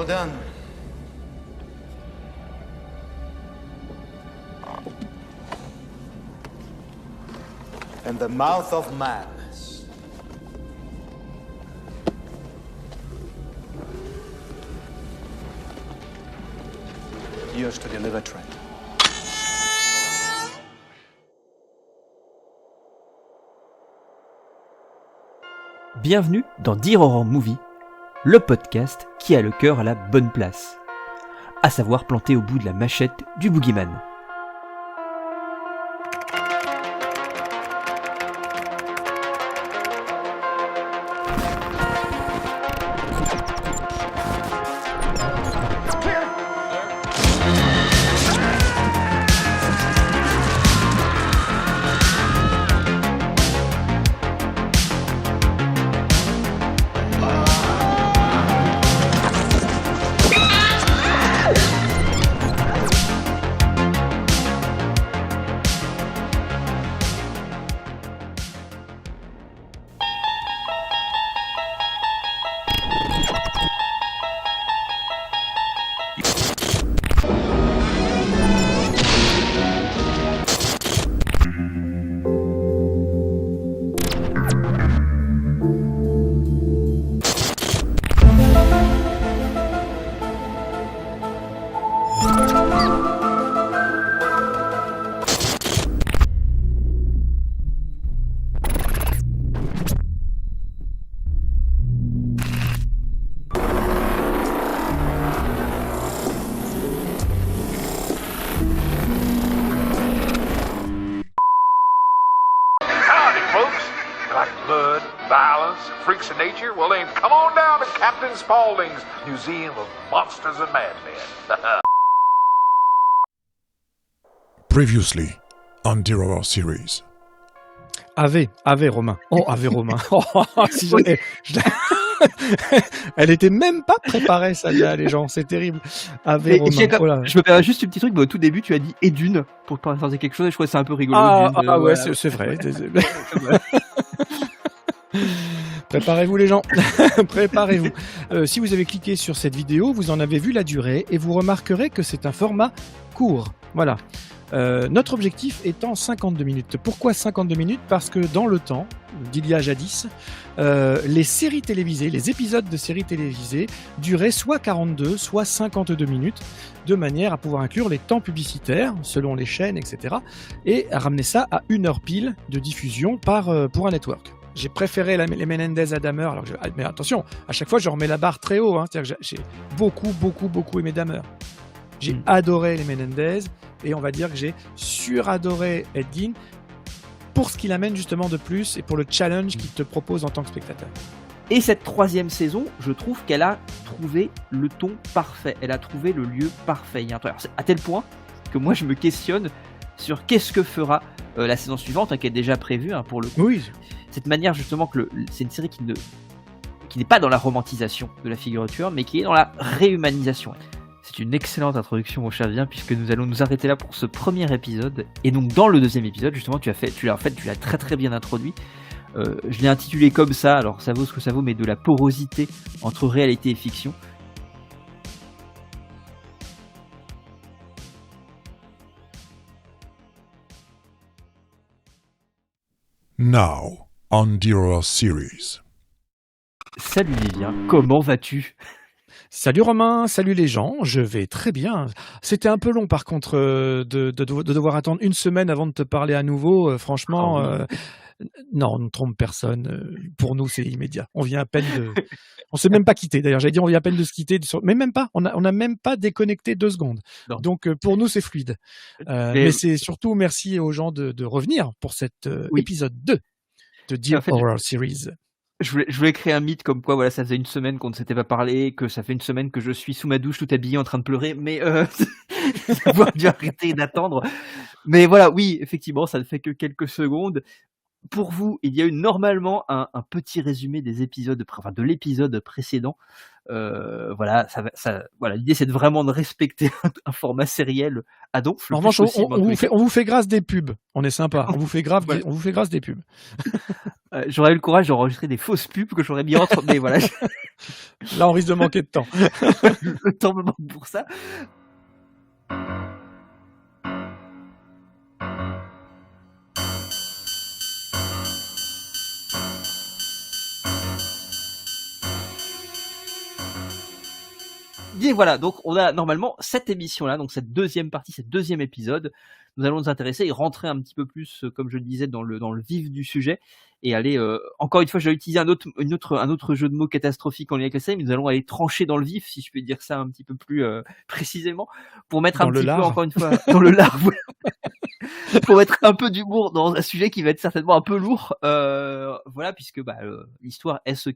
All done. In the mouth of madness. Yours to deliver, Trent. Bienvenue dans Dear Horror Movie, le podcast qui a le cœur à la bonne place, à savoir planté au bout de la machette du boogeyman. Freaks of nature? Well then, come on down to Captain Spaulding's Museum of Monsters and Madmen. Previously on Dear Horror Series. Ave Romain. Oh, Ave Romain. Oh, si Elle était même pas préparée, celle-là, les gens. C'est terrible. Ave Romain. Je me permets juste un petit truc, mais au tout début, tu as dit Edune pour te parler de quelque chose, et je crois que c'est un peu rigolo. Ouais, voilà. c'est vrai. Préparez-vous les gens, préparez-vous. Si vous avez cliqué sur cette vidéo, vous en avez vu la durée et vous remarquerez que c'est un format court. Voilà. Notre objectif étant 52 minutes. Pourquoi 52 minutes ? Parce que dans le temps, d'il y a jadis, les séries télévisées, les épisodes de séries télévisées duraient soit 42, soit 52 minutes, de manière à pouvoir inclure les temps publicitaires, selon les chaînes, etc. et à ramener ça à 1 heure pile de diffusion pour un network. J'ai préféré les Menendez à Dahmer, mais attention, à chaque fois je remets la barre très haut, hein, c'est-à-dire que j'ai beaucoup aimé Dahmer. J'ai adoré les Menendez, et on va dire que j'ai suradoré Ed Gein pour ce qu'il amène justement de plus, et pour le challenge qu'il te propose en tant que spectateur. Et cette 3e saison, je trouve qu'elle a trouvé le ton parfait, elle a trouvé le lieu parfait. À tel point que moi je me questionne sur qu'est-ce que fera la saison suivante, qui est déjà prévue pour le coup. Oui. Cette manière justement que c'est une série qui n'est pas dans la romantisation de la figure tueur, mais qui est dans la réhumanisation. C'est une excellente introduction, mon cher Vien, puisque nous allons nous arrêter là pour ce premier épisode. Et donc dans le 2e épisode, justement, tu l'as très très bien introduit. Je l'ai intitulé comme ça, alors ça vaut ce que ça vaut, mais de la porosité entre réalité et fiction. Now on Dear Horror Series. Salut Vivien, comment vas-tu ? Salut Romain, salut les gens, je vais très bien. C'était un peu long par contre de devoir attendre 1 semaine avant de te parler à nouveau. Franchement, non, on ne trompe personne. Pour nous, c'est immédiat. On vient à peine on s'est même pas quitté. D'ailleurs, j'allais dire on vient à peine de se quitter, mais même pas. On a même pas déconnecté 2 secondes. Non. Donc pour nous, c'est fluide. Mais c'est surtout merci aux gens de revenir pour cet épisode 2 de Dear Horror Series. Je voulais créer un mythe comme quoi, voilà, ça faisait 1 semaine qu'on ne s'était pas parlé, que ça fait 1 semaine que je suis sous ma douche tout habillé en train de pleurer, mais ça va dû arrêter d'attendre. Mais voilà, oui, effectivement, ça ne fait que quelques secondes. Pour vous, il y a eu normalement un petit résumé des épisodes, de l'épisode précédent. Voilà, voilà, l'idée c'est vraiment de respecter un format sériel à donf. En revanche, on vous fait grâce des pubs. On est sympa. On vous fait grave, on vous fait grâce des pubs. J'aurais eu le courage d'enregistrer des fausses pubs que j'aurais mis entre, mais voilà. Là, on risque de manquer de temps. Le temps me manque pour ça. Et voilà, donc on a normalement cette émission-là, donc cette deuxième partie, ce deuxième épisode. Nous allons nous intéresser et rentrer un petit peu plus, comme je le disais, dans le vif du sujet et aller, encore une fois, je vais utiliser un autre jeu de mots catastrophique en lien avec la série, mais nous allons aller trancher dans le vif, si je peux dire ça un petit peu plus précisément, pour mettre dans un petit lard. peu, encore une fois, dans le lard, pour mettre un peu d'humour dans un sujet qui va être certainement un peu lourd, voilà, puisque l'histoire est ce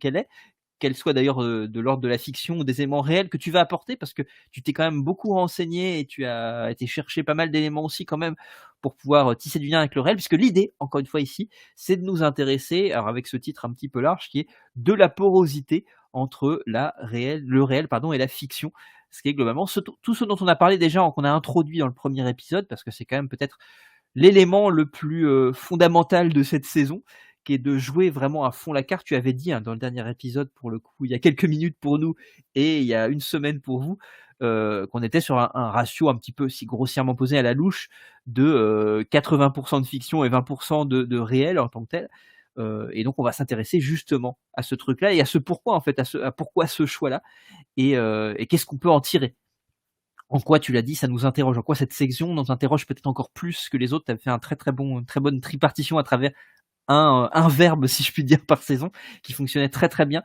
qu'elle soit d'ailleurs de l'ordre de la fiction ou des éléments réels que tu vas apporter, parce que tu t'es quand même beaucoup renseigné et tu as été chercher pas mal d'éléments aussi quand même pour pouvoir tisser du lien avec le réel, puisque l'idée, encore une fois ici, c'est de nous intéresser, alors avec ce titre un petit peu large, qui est de la porosité entre le réel et la fiction, ce qui est globalement tout ce dont on a parlé déjà, qu'on a introduit dans le premier épisode, parce que c'est quand même peut-être l'élément le plus fondamental de cette saison, qui est de jouer vraiment à fond la carte. Tu avais dit dans le dernier épisode, pour le coup, il y a quelques minutes pour nous et il y a une semaine pour vous, qu'on était sur un ratio un petit peu si grossièrement posé à la louche de 80% de fiction et 20% de réel en tant que tel. Et donc on va s'intéresser justement à ce truc-là et à ce pourquoi en fait, à pourquoi ce choix-là et qu'est-ce qu'on peut en tirer. En quoi, tu l'as dit, ça nous interroge. En quoi cette section nous interroge peut-être encore plus que les autres. Tu as fait une très bonne tripartition à travers un verbe, si je puis dire, par saison, qui fonctionnait très très bien.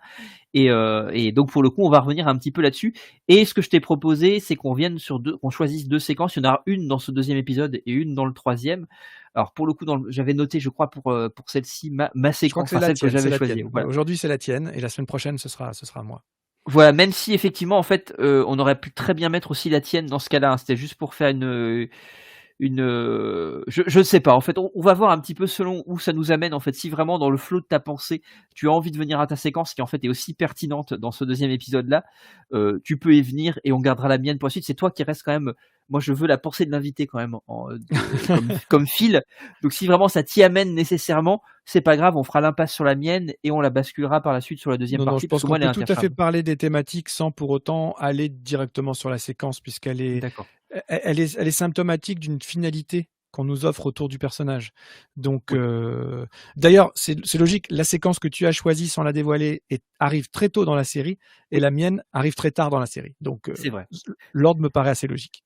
Et donc pour le coup, on va revenir un petit peu là-dessus. Et ce que je t'ai proposé, c'est qu'on choisisse deux séquences. Il y en a une dans ce deuxième épisode et une dans le troisième. Alors pour le coup, j'avais noté, je crois, pour celle-ci, ma séquence, celle que j'avais choisie. Voilà. Aujourd'hui, c'est la tienne, et la semaine prochaine, ce sera moi. Voilà, même si effectivement, en fait, on aurait pu très bien mettre aussi la tienne dans ce cas-là. C'était juste pour faire je ne sais pas, en fait, on va voir un petit peu selon où ça nous amène, en fait. Si vraiment dans le flot de ta pensée, tu as envie de venir à ta séquence qui en fait est aussi pertinente dans ce deuxième épisode-là, tu peux y venir et on gardera la mienne pour la suite. C'est toi qui reste quand même. Moi, je veux la pensée de l'invité quand même comme fil. Donc, si vraiment ça t'y amène nécessairement, c'est pas grave, on fera l'impasse sur la mienne et on la basculera par la suite sur la deuxième partie. Je pense qu'on peut tout à fait parler des thématiques sans pour autant aller directement sur la séquence, puisqu'elle est, elle est symptomatique d'une finalité qu'on nous offre autour du personnage. Donc, d'ailleurs, c'est logique. La séquence que tu as choisie, sans la dévoiler, arrive très tôt dans la série, et la mienne arrive très tard dans la série. Donc, c'est vrai. L'ordre me paraît assez logique.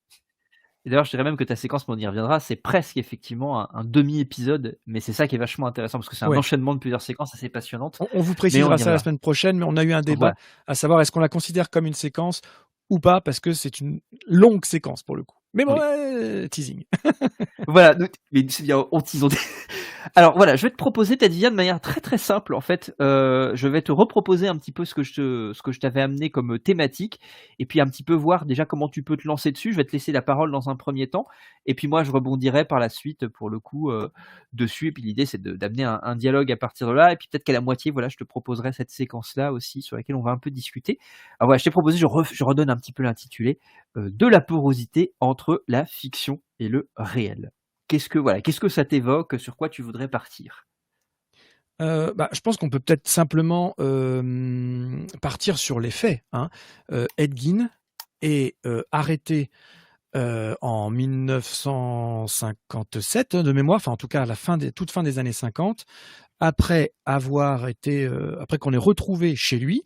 Et d'ailleurs, je dirais même que ta séquence, on y reviendra, c'est presque effectivement un demi-épisode, mais c'est ça qui est vachement intéressant, parce que c'est un enchaînement de plusieurs séquences assez passionnantes. On vous précisera ça la semaine prochaine, mais on a eu un débat à savoir est-ce qu'on la considère comme une séquence ou pas, parce que c'est une longue séquence pour le coup. Mais bon, teasing. Voilà, mais c'est bien, on tease. Alors voilà, je vais te proposer peut-être de manière très très simple en fait. Je vais te reproposer un petit peu ce que je t'avais amené comme thématique, et puis un petit peu voir déjà comment tu peux te lancer dessus. Je vais te laisser la parole dans un premier temps, et puis moi je rebondirai par la suite pour le coup dessus. Et puis l'idée c'est d'amener un dialogue à partir de là, et puis peut-être qu'à la moitié, voilà, je te proposerai cette séquence là aussi sur laquelle on va un peu discuter. Alors voilà, je t'ai proposé, je redonne un petit peu l'intitulé de la porosité entre la fiction et le réel. Qu'est-ce que ça t'évoque? Sur quoi tu voudrais partir? Je pense qu'on peut peut-être simplement partir sur les faits. Ed Gein est arrêté en 1957 de mémoire, enfin en tout cas à la toute fin des années 50, après qu'on ait retrouvé chez lui,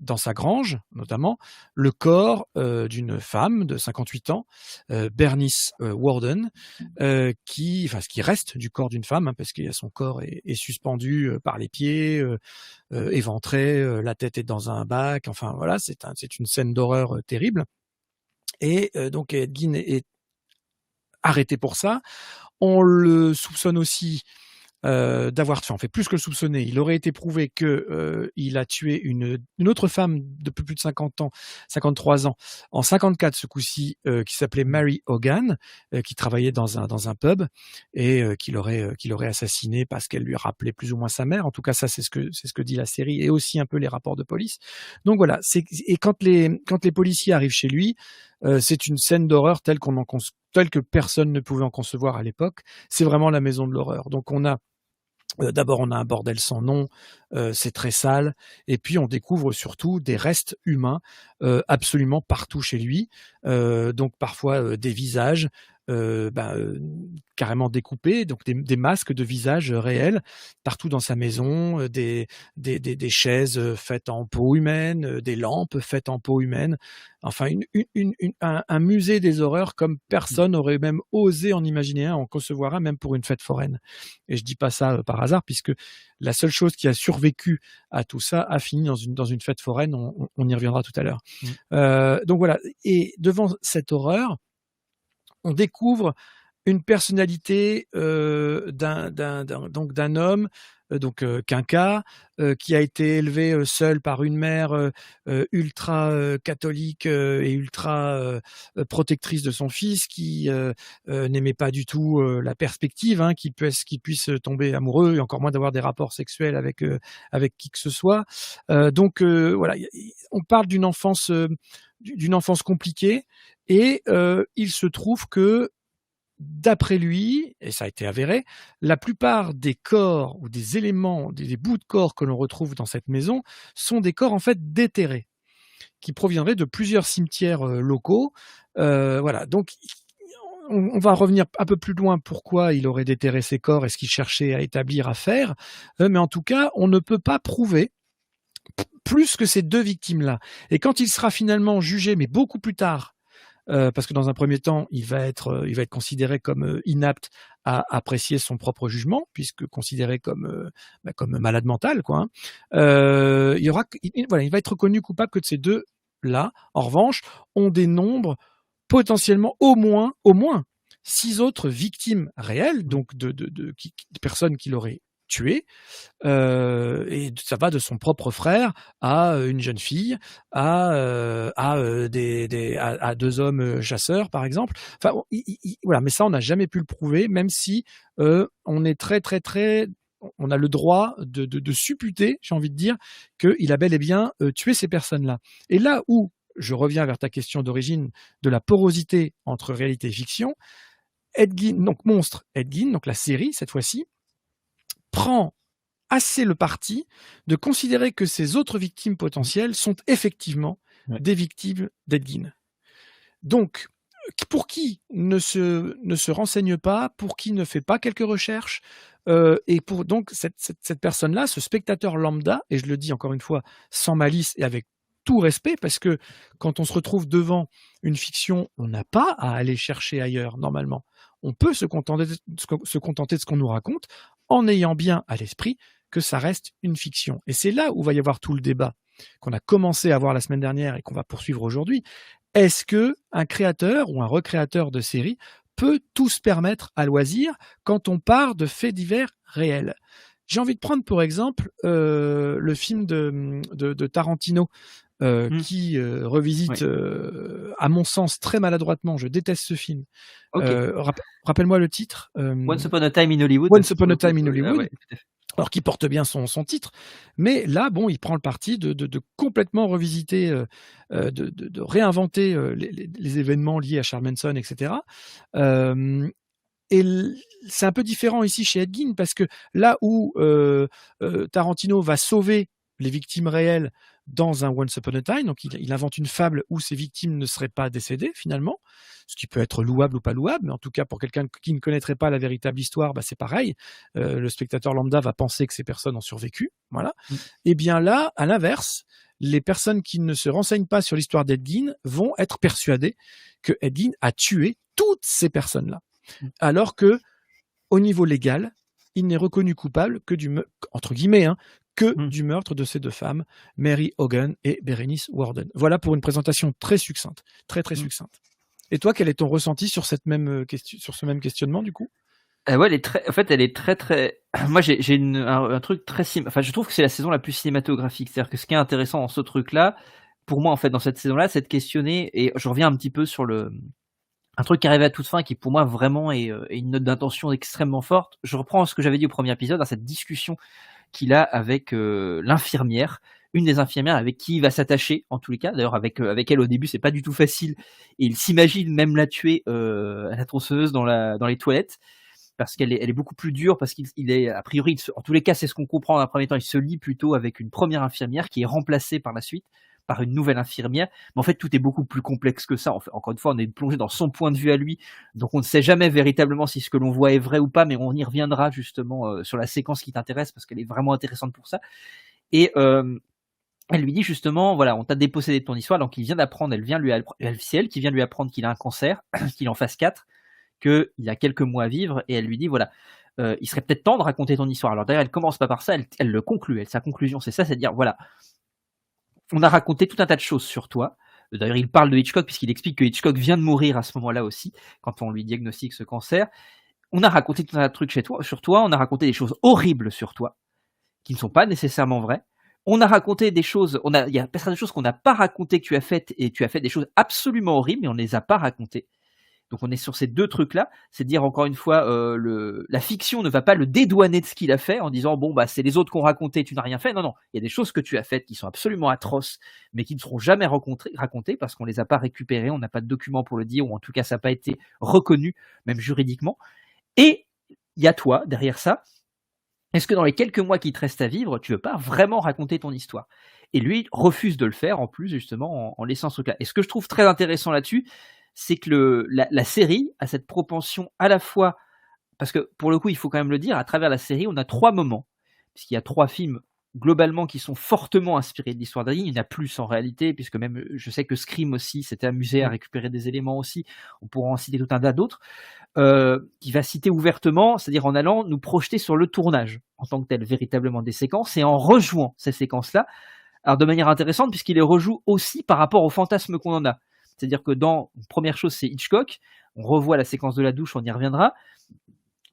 dans sa grange notamment, le corps d'une femme de 58 ans, Bernice Worden, ce qui reste du corps d'une femme, parce que son corps est suspendu par les pieds, éventré, la tête est dans un bac, enfin voilà, c'est une scène d'horreur terrible. Et donc Ed Gein est arrêté pour ça. On le soupçonne aussi d'avoir fait plus que le soupçonné. Il aurait été prouvé que il a tué une autre femme de plus de 50 ans, 53 ans, en 54 ce coup-ci, qui s'appelait Mary Hogan, qui travaillait dans un pub et qu'il aurait assassiné parce qu'elle lui rappelait plus ou moins sa mère. En tout cas, ça c'est ce que dit la série et aussi un peu les rapports de police. Donc voilà, et quand les policiers arrivent chez lui, c'est une scène d'horreur telle que personne ne pouvait en concevoir à l'époque. C'est vraiment la maison de l'horreur. Donc d'abord, on a un bordel sans nom, c'est très sale, et puis on découvre surtout des restes humains absolument partout chez lui. Donc parfois des visages carrément découpés, donc des masques de visages réels partout dans sa maison, des chaises faites en peau humaine, des lampes faites en peau humaine. Enfin, un musée des horreurs comme personne n'aurait même osé en imaginer en concevoir un, même pour une fête foraine. Et je dis pas ça par hasard, puisque la seule chose qui a survécu à tout ça a fini dans une fête foraine. On y reviendra tout à l'heure. Donc voilà. Et devant cette horreur, on découvre une personnalité d'un homme, quinca, qui a été élevé seul par une mère ultra catholique et ultra protectrice de son fils, qui n'aimait pas du tout la perspective qu'il puisse tomber amoureux et encore moins d'avoir des rapports sexuels avec qui que ce soit. Voilà, on parle d'une enfance compliquée, et il se trouve que, d'après lui, et ça a été avéré, la plupart des corps ou des éléments, des bouts de corps que l'on retrouve dans cette maison sont des corps en fait déterrés, qui proviendraient de plusieurs cimetières locaux. Voilà, donc on va revenir un peu plus loin pourquoi il aurait déterré ces corps et ce qu'il cherchait à établir, à faire, mais en tout cas, on ne peut pas prouver plus que ces deux victimes-là. Et quand il sera finalement jugé, mais beaucoup plus tard, parce que dans un premier temps, il va être considéré comme inapte à apprécier son propre jugement, puisque considéré comme malade mental, quoi. Il va être reconnu coupable que de ces deux-là. En revanche, on dénombre potentiellement au moins 6 autres victimes réelles, donc de personnes qu'il aurait tué, et ça va de son propre frère à une jeune fille, à deux hommes chasseurs, par exemple. Enfin, voilà, mais ça, on n'a jamais pu le prouver, même si on est on a le droit de supputer, j'ai envie de dire, qu'il a bel et bien tué ces personnes-là. Et là où je reviens vers ta question d'origine de la porosité entre réalité et fiction, Ed Gein, donc Monstre, Ed Gein, donc la série cette fois-ci, prend assez le parti de considérer que ces autres victimes potentielles sont effectivement des victimes d'Ed Gein. Donc, pour qui ne se renseigne pas, pour qui ne fait pas quelques recherches, et pour donc cette personne-là, ce spectateur lambda, et je le dis encore une fois sans malice et avec tout respect, parce que quand on se retrouve devant une fiction, on n'a pas à aller chercher ailleurs normalement. On peut se contenter de ce qu'on nous raconte, en ayant bien à l'esprit que ça reste une fiction. Et c'est là où va y avoir tout le débat qu'on a commencé à voir la semaine dernière et qu'on va poursuivre aujourd'hui. Est-ce que un créateur ou un recréateur de série peut tout se permettre à loisir quand on part de faits divers réels? J'ai envie de prendre pour exemple le film de Tarantino, qui revisite, à mon sens très maladroitement, je déteste ce film. Okay. Rappelle-moi le titre. Once Upon a Time in Hollywood. Once Upon a Time in Hollywood. Ouais, alors qui porte bien son titre, mais là, bon, il prend le parti de complètement revisiter, de réinventer les événements liés à Charles Manson, etc. Et c'est un peu différent ici chez Ed Gein, parce que là où Tarantino va sauver les victimes réelles dans un Once Upon a Time, donc il invente une fable où ces victimes ne seraient pas décédées finalement, ce qui peut être louable ou pas louable, mais en tout cas pour quelqu'un qui ne connaîtrait pas la véritable histoire, c'est pareil, le spectateur lambda va penser que ces personnes ont survécu, voilà. Et bien là, à l'inverse, les personnes qui ne se renseignent pas sur l'histoire d'Ed Gein vont être persuadées que Ed Gein a tué toutes ces personnes-là, alors que au niveau légal, il n'est reconnu coupable que entre guillemets, du meurtre de ces deux femmes, Mary Hogan et Berenice Warden. Voilà pour une présentation très succincte, très succincte. Et toi, quel est ton ressenti sur ce même questionnement du coup? Ouais, en fait, elle est très très. Moi, j'ai un truc très Enfin, je trouve que c'est la saison la plus cinématographique. C'est-à-dire que ce qui est intéressant dans ce truc-là, pour moi, en fait, dans cette saison-là, c'est de questionner. Et je reviens un petit peu sur un truc qui arrive à toute fin, qui pour moi vraiment est une note d'intention extrêmement forte. Je reprends ce que j'avais dit au premier épisode, dans cette discussion qu'il a avec l'infirmière, une des infirmières avec qui il va s'attacher, en tous les cas. D'ailleurs, avec elle au début, c'est pas du tout facile. Et il s'imagine même la tuer à la tronçonneuse dans les toilettes, parce qu'elle est beaucoup plus dure, parce qu'il est, a priori, en tous les cas, c'est ce qu'on comprend dans un premier temps, il se lie plutôt avec une première infirmière qui est remplacée par la suite par une nouvelle infirmière. Mais en fait, tout est beaucoup plus complexe que ça. En fait, encore une fois, on est plongé dans son point de vue à lui, donc on ne sait jamais véritablement si ce que l'on voit est vrai ou pas, mais on y reviendra justement sur la séquence qui t'intéresse, parce qu'elle est vraiment intéressante pour ça. Et elle lui dit justement, voilà, on t'a dépossédé de ton histoire, donc il vient d'apprendre, c'est elle qui vient lui apprendre qu'il a un cancer, qu'il en phase 4, qu'il a quelques mois à vivre, et elle lui dit, voilà, il serait peut-être temps de raconter ton histoire. Alors d'ailleurs, elle commence pas par ça, elle le conclut, sa conclusion, c'est ça, c'est de dire, voilà, on a raconté tout un tas de choses sur toi. D'ailleurs, il parle de Hitchcock, puisqu'il explique que Hitchcock vient de mourir à ce moment-là aussi, quand on lui diagnostique ce cancer. On a raconté tout un tas de trucs sur toi, on a raconté des choses horribles sur toi, qui ne sont pas nécessairement vraies. On a raconté des choses, il y a plein de choses qu'on n'a pas racontées que tu as faites, et tu as fait des choses absolument horribles, mais on ne les a pas racontées. Donc on est sur ces deux trucs-là, c'est dire encore une fois, la fiction ne va pas le dédouaner de ce qu'il a fait en disant bon bah c'est les autres qui ont raconté, tu n'as rien fait. Non, non, il y a des choses que tu as faites qui sont absolument atroces, mais qui ne seront jamais racontées parce qu'on les a pas récupérées, on n'a pas de documents pour le dire, ou en tout cas ça n'a pas été reconnu, même juridiquement. Et il y a toi derrière ça. Est-ce que dans les quelques mois qui te restent à vivre, tu veux pas vraiment raconter ton histoire? Et lui refuse de le faire, en plus justement en laissant ce truc-là. Et ce que je trouve très intéressant là-dessus, c'est que la série a cette propension à la fois, parce que pour le coup, il faut quand même le dire, à travers la série, on a 3 moments, puisqu'il y a 3 films globalement qui sont fortement inspirés de l'histoire d'Ali. Il y en a plus en réalité, puisque même je sais que Scream aussi s'était amusé à récupérer des éléments aussi. On pourra en citer tout un tas d'autres. Qui va citer ouvertement, c'est-à-dire en allant nous projeter sur le tournage en tant que tel, véritablement des séquences, et en rejouant ces séquences-là, alors de manière intéressante, puisqu'il les rejoue aussi par rapport au fantasme qu'on en a. C'est-à-dire que première chose, c'est Hitchcock. On revoit la séquence de la douche, on y reviendra.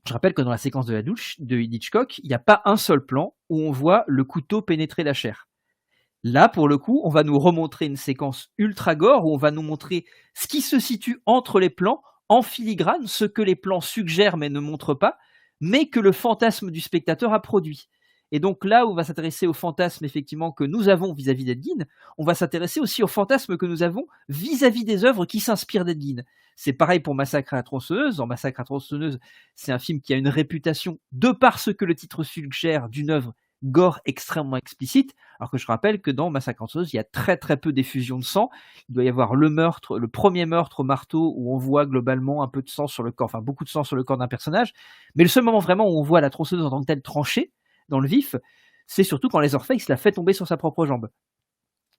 Je rappelle que dans la séquence de la douche de Hitchcock, il n'y a pas un seul plan où on voit le couteau pénétrer la chair. Là, pour le coup, on va nous remontrer une séquence ultra gore où on va nous montrer ce qui se situe entre les plans, en filigrane, ce que les plans suggèrent mais ne montrent pas, mais que le fantasme du spectateur a produit. Et donc là où on va s'intéresser au fantasme effectivement que nous avons vis-à-vis d'Ed Gein, on va s'intéresser aussi au fantasme que nous avons vis-à-vis des œuvres qui s'inspirent d'Ed Gein. C'est pareil pour Massacre à la tronçonneuse. Dans Massacre à la tronçonneuse, c'est un film qui a une réputation, de par ce que le titre suggère, d'une œuvre gore extrêmement explicite, alors que je rappelle que dans Massacre à la tronçonneuse, il y a très très peu d'effusion de sang. Il doit y avoir le premier meurtre au marteau où on voit globalement un peu de sang sur le corps, enfin beaucoup de sang sur le corps d'un personnage, mais le seul moment vraiment où on voit la tronçonneuse en tant que telle tranchée, dans le vif, c'est surtout quand Leatherface la fait tomber sur sa propre jambe.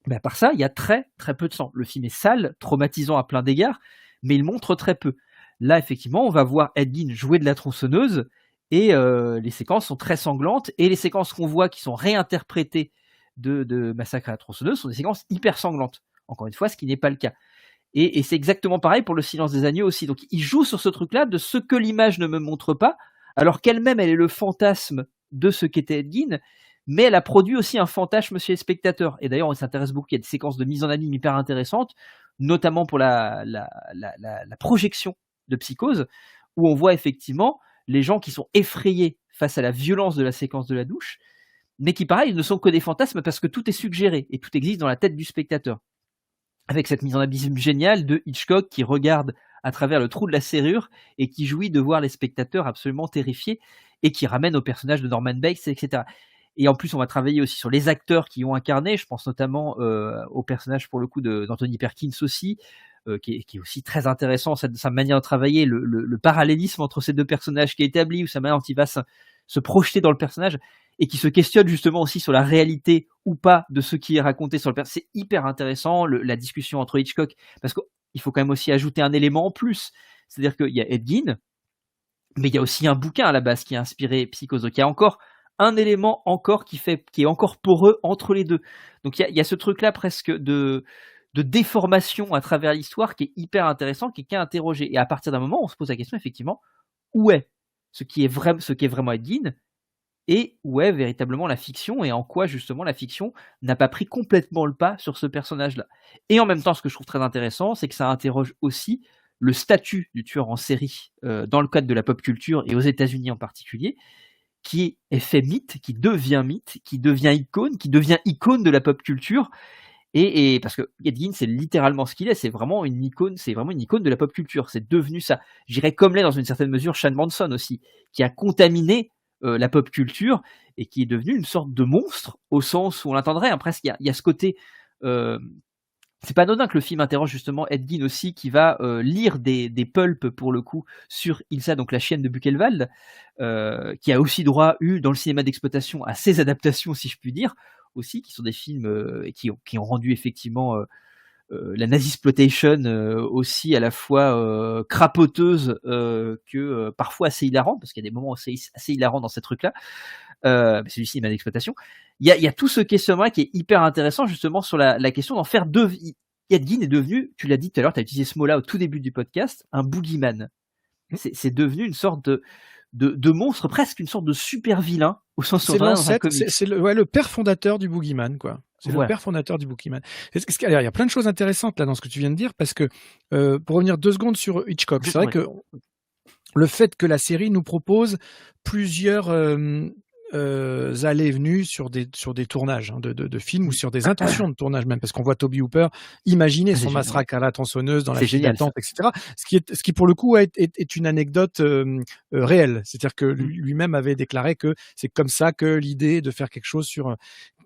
Mais à part ça, il y a très très peu de sang. Le film est sale, traumatisant à plein d'égards, mais il montre très peu. Là, effectivement, on va voir Ed Gein jouer de la tronçonneuse, et les séquences sont très sanglantes, et les séquences qu'on voit qui sont réinterprétées de Massacre à la tronçonneuse sont des séquences hyper sanglantes. Encore une fois, ce qui n'est pas le cas. Et c'est exactement pareil pour Le Silence des agneaux aussi. Donc il joue sur ce truc-là de ce que l'image ne me montre pas, alors qu'elle-même, elle est le fantasme de ce qu'était Ed Gein, mais elle a produit aussi un fantasme chez les spectateurs. Et d'ailleurs, on s'intéresse beaucoup, il y a des séquences de mise en abîme hyper intéressantes, notamment pour la projection de Psychose, où on voit effectivement les gens qui sont effrayés face à la violence de la séquence de la douche, mais qui, pareil, ne sont que des fantasmes parce que tout est suggéré et tout existe dans la tête du spectateur. Avec cette mise en abîme géniale de Hitchcock qui regarde à travers le trou de la serrure et qui jouit de voir les spectateurs absolument terrifiés et qui ramène au personnage de Norman Bates, etc. Et en plus, on va travailler aussi sur les acteurs qui ont incarné. Je pense notamment au personnage, pour le coup, d'Anthony Perkins aussi, qui est aussi très intéressant, sa manière de travailler, le parallélisme entre ces deux personnages qui est établi, ou sa manière dont il va se projeter dans le personnage, et qui se questionne justement aussi sur la réalité ou pas de ce qui est raconté sur le personnage. C'est hyper intéressant, la discussion entre Hitchcock, parce qu'il faut quand même aussi ajouter un élément en plus. C'est-à-dire qu'il y a Ed Gein, mais il y a aussi un bouquin à la base qui a inspiré Psychose. Donc il y a encore un élément encore qui est encore poreux entre les deux. Donc il y a ce truc-là presque de déformation à travers l'histoire qui est hyper intéressant, qui est qu'à interroger. Et à partir d'un moment, on se pose la question effectivement, où est ce qui est vraiment Ed Gein, et où est véritablement la fiction, et en quoi justement la fiction n'a pas pris complètement le pas sur ce personnage-là. Et en même temps, ce que je trouve très intéressant, c'est que ça interroge aussi le statut du tueur en série dans le cadre de la pop culture, et aux États-Unis en particulier, qui est fait mythe, qui devient icône de la pop culture. Et parce que Ed Gein, c'est littéralement ce qu'il est, c'est vraiment une icône de la pop culture. C'est devenu ça. J'irais comme l'est dans une certaine mesure Sean Manson aussi, qui a contaminé la pop culture et qui est devenu une sorte de monstre au sens où on l'entendrait. Hein, presque, il y a ce côté. C'est pas anodin que le film interroge justement Ed Gein aussi, qui va lire des pulps pour le coup sur Ilsa, donc la chienne de Buchenwald, qui a aussi droit dans le cinéma d'exploitation à ces adaptations, si je puis dire, aussi, qui sont des films qui ont rendu effectivement la nazisploitation aussi à la fois crapoteuse que parfois assez hilarante, parce qu'il y a des moments assez hilarants dans ces trucs-là. Mais c'est du cinéma d'exploitation. Il y a tout ce questionnement qui est hyper intéressant justement sur la question d'en faire deux. Ed Gein est devenu, tu l'as dit tout à l'heure, tu as utilisé ce mot-là au tout début du podcast, un boogeyman. C'est devenu une sorte de monstre, presque une sorte de super vilain au sens où on dans un comics. C'est le père fondateur du boogeyman, quoi. C'est le père fondateur du boogeyman. Il y a plein de choses intéressantes là dans ce que tu viens de dire, parce que pour revenir 2 secondes sur Hitchcock, c'est vrai que le fait que la série nous propose plusieurs allées et venues sur des tournages de films, ou sur des intentions de tournage même, parce qu'on voit Toby Hooper imaginer son massacre à la tronçonneuse dans la file d'attente, etc. Ce qui pour le coup est une anecdote réelle. C'est-à-dire que lui-même avait déclaré que c'est comme ça que l'idée de faire quelque chose sur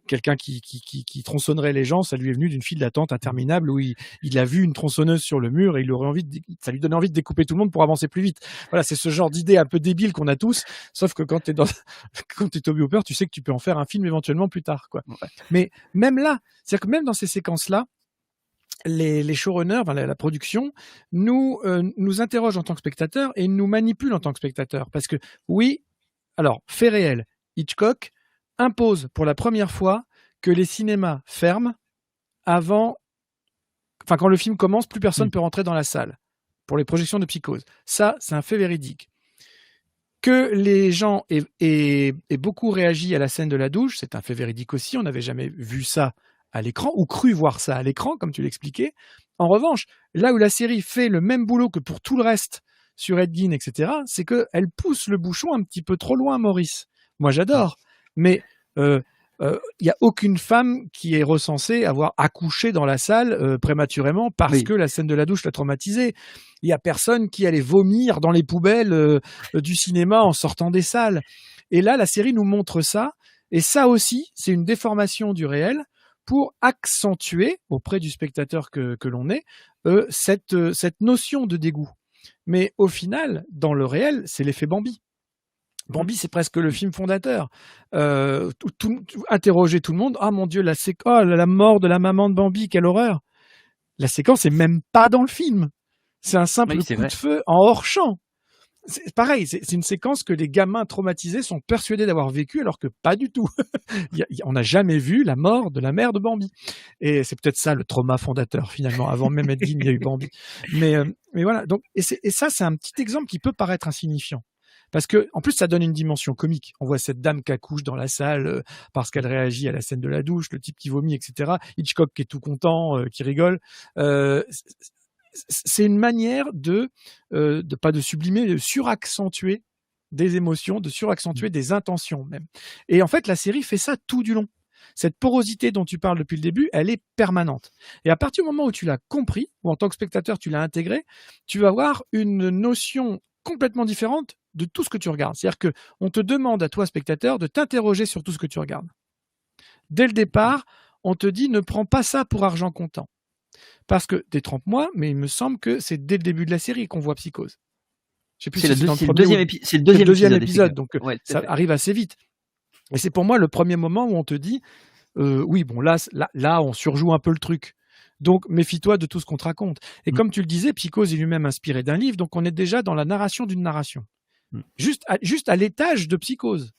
quelqu'un qui tronçonnerait les gens, ça lui est venu d'une file d'attente interminable où il a vu une tronçonneuse sur le mur et ça lui donnait envie de découper tout le monde pour avancer plus vite. Voilà, c'est ce genre d'idée un peu débile qu'on a tous, sauf que quand t'es Toby Hooper, tu sais que tu peux en faire un film éventuellement plus tard, quoi. Ouais. Mais même là, c'est-à-dire que même dans ces séquences-là, les showrunners, la production, nous interrogent en tant que spectateurs et nous manipulent en tant que spectateurs. Parce que oui, alors, fait réel, Hitchcock impose pour la première fois que les cinémas ferment quand le film commence, plus personne peut rentrer dans la salle pour les projections de Psychose. Ça, c'est un fait véridique. Que les gens aient beaucoup réagi à la scène de la douche, c'est un fait véridique aussi. On n'avait jamais vu ça à l'écran, ou cru voir ça à l'écran, comme tu l'expliquais. En revanche, là où la série fait le même boulot que pour tout le reste sur Ed Gein, etc., c'est qu'elle pousse le bouchon un petit peu trop loin, Maurice. Moi, j'adore. Mais il n'y a aucune femme qui est recensée avoir accouché dans la salle prématurément parce que la scène de la douche l'a traumatisée. Il n'y a personne qui allait vomir dans les poubelles du cinéma en sortant des salles. Et là, la série nous montre ça. Et ça aussi, c'est une déformation du réel pour accentuer auprès du spectateur que l'on est cette notion de dégoût. Mais au final, dans le réel, c'est l'effet Bambi. Bambi, c'est presque le film fondateur. Interroger tout le monde. Ah mon Dieu, la mort de la maman de Bambi, quelle horreur. La séquence est même pas dans le film. C'est un simple coup de feu en hors-champ. C'est pareil, c'est une séquence que les gamins traumatisés sont persuadés d'avoir vécu, alors que pas du tout. On n'a jamais vu la mort de la mère de Bambi. Et c'est peut-être ça le trauma fondateur, finalement. Avant même Ed Gein, il y a eu Bambi. Mais voilà. Donc, et ça, c'est un petit exemple qui peut paraître insignifiant. Parce que, en plus, ça donne une dimension comique. On voit cette dame qui accouche dans la salle parce qu'elle réagit à la scène de la douche, le type qui vomit, etc. Hitchcock qui est tout content, qui rigole. C'est une manière pas de sublimer, de suraccentuer des émotions, de suraccentuer des intentions même. Et en fait, la série fait ça tout du long. Cette porosité dont tu parles depuis le début, elle est permanente. Et à partir du moment où tu l'as compris, ou en tant que spectateur tu l'as intégré, tu vas avoir une notion complètement différente de tout ce que tu regardes. C'est-à-dire qu'on te demande à toi, spectateur, de t'interroger sur tout ce que tu regardes. Dès le départ, on te dit ne prends pas ça pour argent comptant. Parce que, détrompe-moi, mais il me semble que c'est dès le début de la série qu'on voit Psychose. Je sais plus c'est si le deuxième épisode, donc ça arrive assez vite. Et c'est pour moi le premier moment où on te dit oui, bon, là, on surjoue un peu le truc. Donc, méfie-toi de tout ce qu'on te raconte. Et comme tu le disais, Psychose est lui-même inspiré d'un livre, donc on est déjà dans la narration d'une narration. Juste à l'étage de Psychose.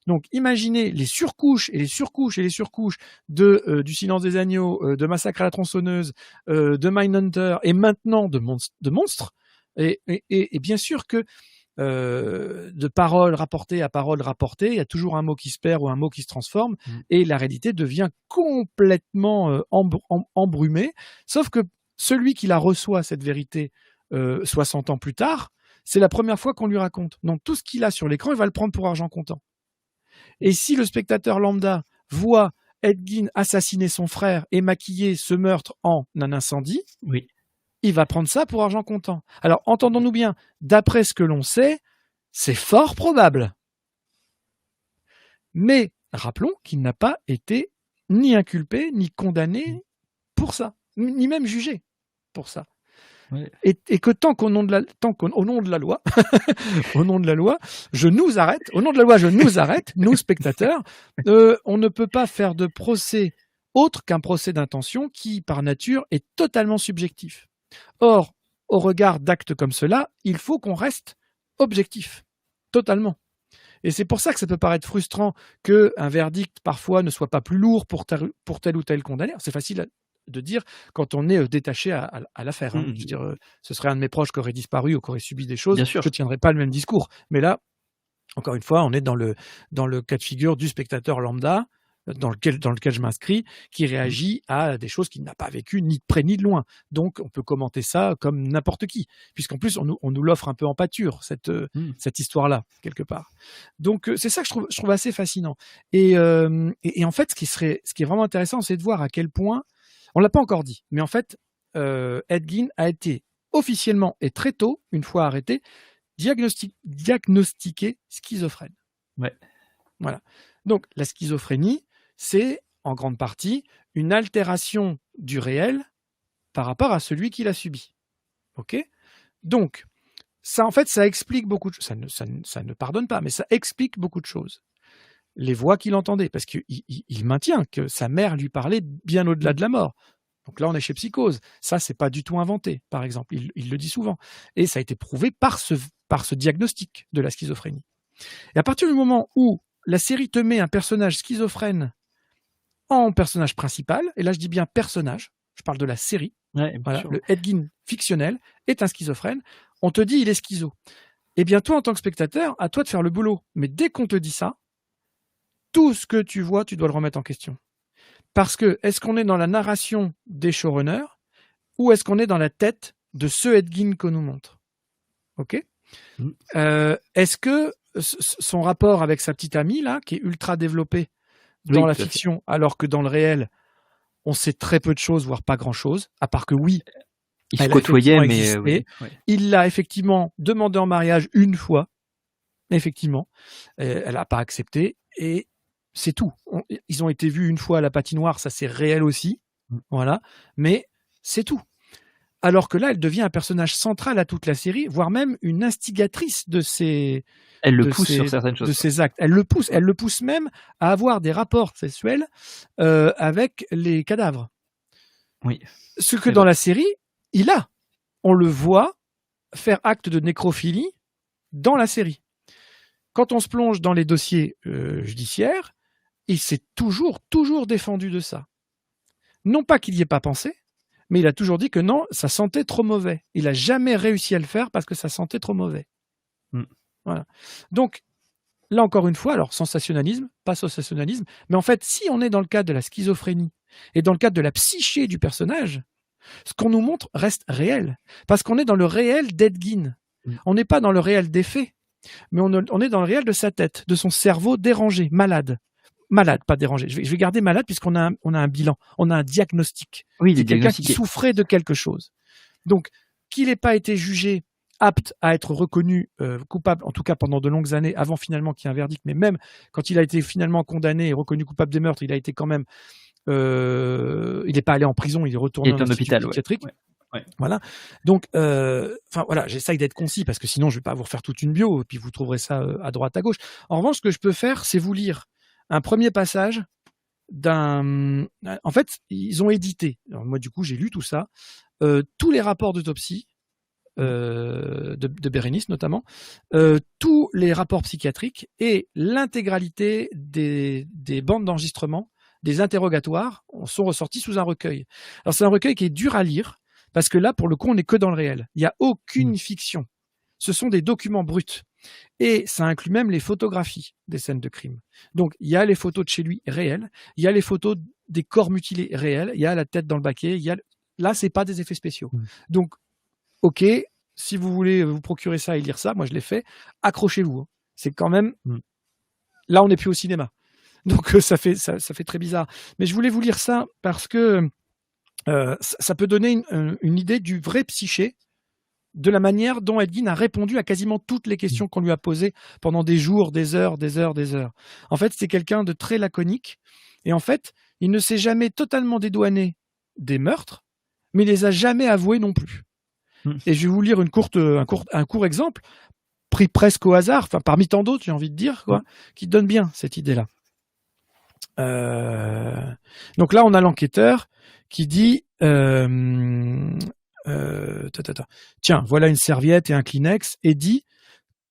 Donc, imaginez les surcouches et les surcouches et les surcouches du Silence des Agneaux, de Massacre à la tronçonneuse, de Mindhunter et maintenant de Monstres. Et bien sûr que de parole rapportée à parole rapportée, il y a toujours un mot qui se perd ou un mot qui se transforme, et la réalité devient complètement embrumée. Sauf que celui qui la reçoit, cette vérité, 60 ans plus tard, c'est la première fois qu'on lui raconte. Donc tout ce qu'il a sur l'écran, il va le prendre pour argent comptant. Et si le spectateur lambda voit Ed Gein assassiner son frère et maquiller ce meurtre en un incendie, Oui. il va prendre ça pour argent comptant. Alors, entendons-nous bien, d'après ce que l'on sait, c'est fort probable. Mais rappelons qu'il n'a pas été ni inculpé, ni condamné pour ça, ni même jugé pour ça. Ouais. Et que tant qu'au nom de la loi, au nom de la loi, je nous arrête, nous spectateurs, on ne peut pas faire de procès autre qu'un procès d'intention qui, par nature, est totalement subjectif. Or, au regard d'actes comme cela, il faut qu'on reste objectif, totalement. Et c'est pour ça que ça peut paraître frustrant qu'un verdict, parfois, ne soit pas plus lourd pour tel ou tel condamné. C'est facile de dire quand on est détaché à l'affaire. Hein. Je veux dire, ce serait un de mes proches qui aurait disparu ou qui aurait subi des choses. Je ne tiendrais pas le même discours. Mais là, encore une fois, on est dans le cas de figure du spectateur lambda, dans lequel je m'inscris, qui réagit à des choses qu'il n'a pas vécues ni de près ni de loin. Donc, on peut commenter ça comme n'importe qui, puisqu'en plus, on nous l'offre un peu en pâture, cette histoire-là, quelque part. Donc, c'est ça que je trouve assez fascinant. Et en fait, ce qui est vraiment intéressant, c'est de voir à quel point, on l'a pas encore dit, mais en fait, Ed Gein a été officiellement et très tôt, une fois arrêté, diagnostiqué schizophrène. Ouais. Voilà. Donc, la schizophrénie, c'est en grande partie une altération du réel par rapport à celui qui l'a subi. Ok ? Donc, ça, en fait, ça explique beaucoup de choses. Ça ne pardonne pas, mais ça explique beaucoup de choses. Les voix qu'il entendait, parce qu'il maintient que sa mère lui parlait bien au-delà de la mort. Donc là, on est chez Psychose. Ça, c'est pas du tout inventé, par exemple. Il le dit souvent. Et ça a été prouvé par ce diagnostic de la schizophrénie. Et à partir du moment où la série te met un personnage schizophrène en personnage principal, et là je dis bien personnage, je parle de la série, voilà, le Ed Gein fictionnel est un schizophrène, on te dit il est schizo. Eh bien toi en tant que spectateur, à toi de faire le boulot. Mais dès qu'on te dit ça, tout ce que tu vois, tu dois le remettre en question. Parce que est-ce qu'on est dans la narration des showrunners ou est-ce qu'on est dans la tête de ce Ed Gein qu'on nous montre ? Ok ? Est-ce que son rapport avec sa petite amie, là, qui est ultra développé dans la fiction, alors que dans le réel, on sait très peu de choses, voire pas grand-chose, à part que oui, il se côtoyait, mais il l'a effectivement demandé en mariage une fois, effectivement, elle n'a pas accepté, et c'est tout. Ils ont été vus une fois à la patinoire, ça c'est réel aussi, voilà, mais c'est tout. Alors que là, elle devient un personnage central à toute la série, voire même une instigatrice de ses... Elle le pousse sur certaines choses. De ses actes. Elle le pousse même à avoir des rapports sexuels avec les cadavres. Oui. Ce que dans la série, on le voit faire acte de nécrophilie dans la série. Quand on se plonge dans les dossiers judiciaires, il s'est toujours défendu de ça. Non pas qu'il n'y ait pas pensé, mais il a toujours dit que non, ça sentait trop mauvais. Il n'a jamais réussi à le faire parce que ça sentait trop mauvais. Voilà. Donc, là encore une fois, alors sensationnalisme, pas sensationnalisme, mais en fait, si on est dans le cadre de la schizophrénie et dans le cadre de la psyché du personnage, ce qu'on nous montre reste réel. Parce qu'on est dans le réel d'Ed Gein. On n'est pas dans le réel des faits, mais on est dans le réel de sa tête, de son cerveau dérangé, malade. Malade, pas dérangé. Je vais garder malade puisqu'on a un bilan, on a un diagnostic. Oui, il est quelqu'un qui souffrait de quelque chose. Donc, qu'il n'ait pas été jugé apte à être reconnu coupable, en tout cas pendant de longues années, avant finalement qu'il y ait un verdict, mais même quand il a été finalement condamné et reconnu coupable des meurtres, il a été quand même... il n'est pas allé en prison, il est retourné en hôpital psychiatrique. Ouais. Voilà. Donc, voilà, j'essaye d'être concis parce que sinon je ne vais pas vous refaire toute une bio et puis vous trouverez ça à droite, à gauche. En revanche, ce que je peux faire, c'est vous lire un premier passage en fait, ils ont édité. Alors moi, du coup, j'ai lu tout ça. Tous les rapports d'autopsie de Bérénice, notamment, tous les rapports psychiatriques et l'intégralité des bandes d'enregistrement, des interrogatoires, sont ressortis sous un recueil. Alors, c'est un recueil qui est dur à lire parce que là, pour le coup, on n'est que dans le réel. Il n'y a aucune fiction. ce sont des documents bruts. Et ça inclut même les photographies des scènes de crime. Donc, il y a les photos de chez lui réelles, il y a les photos des corps mutilés réels, il y a la tête dans le baquet, là, c'est pas des effets spéciaux. Donc, ok, si vous voulez vous procurer ça et lire ça, moi je l'ai fait, accrochez-vous. Hein. C'est quand même... Là, on n'est plus au cinéma. Donc, ça fait très bizarre. Mais je voulais vous lire ça parce que ça peut donner une idée du vrai psyché, de la manière dont Ed Gein a répondu à quasiment toutes les questions qu'on lui a posées pendant des jours, des heures. En fait, c'est quelqu'un de très laconique. Et en fait, il ne s'est jamais totalement dédouané des meurtres, mais il les a jamais avoués non plus. Et je vais vous lire un court exemple, pris presque au hasard, enfin parmi tant d'autres, j'ai envie de dire, quoi, qui donne bien cette idée-là. Donc là, on a l'enquêteur qui dit tiens, voilà une serviette et un Kleenex, et dit: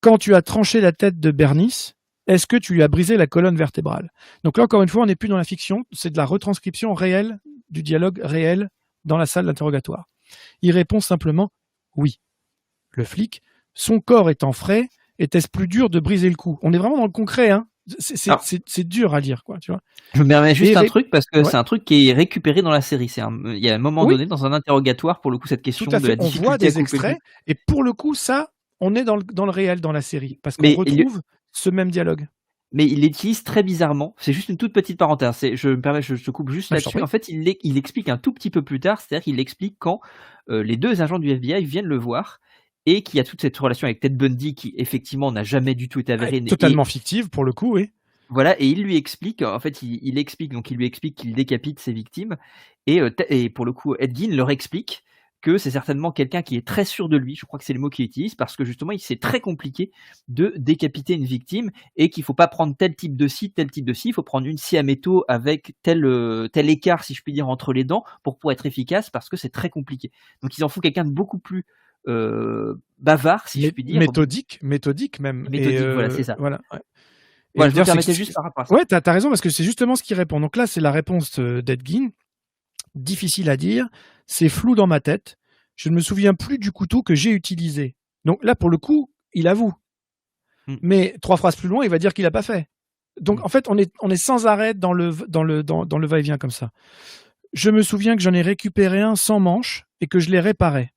quand tu as tranché la tête de Bernice, est-ce que tu lui as brisé la colonne vertébrale? Donc là, encore une fois, on n'est plus dans la fiction, c'est de la retranscription réelle du dialogue réel dans la salle d'interrogatoire. Il répond simplement oui. Le flic: son corps étant frais, était-ce plus dur de briser le cou? On est vraiment dans le concret, hein. C'est dur à lire, quoi, tu vois. Je me permets juste un truc parce que ouais. c'est un truc qui est récupéré dans la série. Il y a un moment donné dans un interrogatoire, pour le coup, cette question Tout à de fait. la On difficulté voit à des couper extraits, le... et pour le coup, ça, on est dans le réel, dans la série, parce qu'on Mais retrouve ce même dialogue. Mais il l'utilise très bizarrement. C'est juste une toute petite parenthèse. Je me permets, je te coupe juste là-dessus. En fait, il explique un tout petit peu plus tard, c'est-à-dire qu'il explique quand les deux agents du FBI viennent le voir et qu'il y a toute cette relation avec Ted Bundy qui, effectivement, n'a jamais du tout été avérée. Totalement fictive, pour le coup, oui. Voilà, et il lui explique, en fait, il explique qu'il décapite ses victimes, et pour le coup, Ed Gein leur explique que c'est certainement quelqu'un qui est très sûr de lui, je crois que c'est le mot qu'il utilise, parce que justement, c'est très compliqué de décapiter une victime, et qu'il faut pas prendre tel type de scie, il faut prendre une scie à métaux avec tel écart, si je puis dire, entre les dents, pour pouvoir être efficace, parce que c'est très compliqué. Donc ils en font quelqu'un de beaucoup plus bavard, si je puis dire. Méthodique même. Méthodique, voilà, c'est ça. Voilà, ouais. Voilà, je me permettais juste par rapport à ça. Ouais, t'as raison, parce que c'est justement ce qu'il répond. Donc là, c'est la réponse d'Ed Gein. Difficile à dire, c'est flou dans ma tête. Je ne me souviens plus du couteau que j'ai utilisé. Donc là, pour le coup, il avoue. Mais 3 phrases plus loin, il va dire qu'il n'a pas fait. Donc en fait, on est sans arrêt dans le va-et-vient comme ça. Je me souviens que j'en ai récupéré un sans manche et que je l'ai réparé.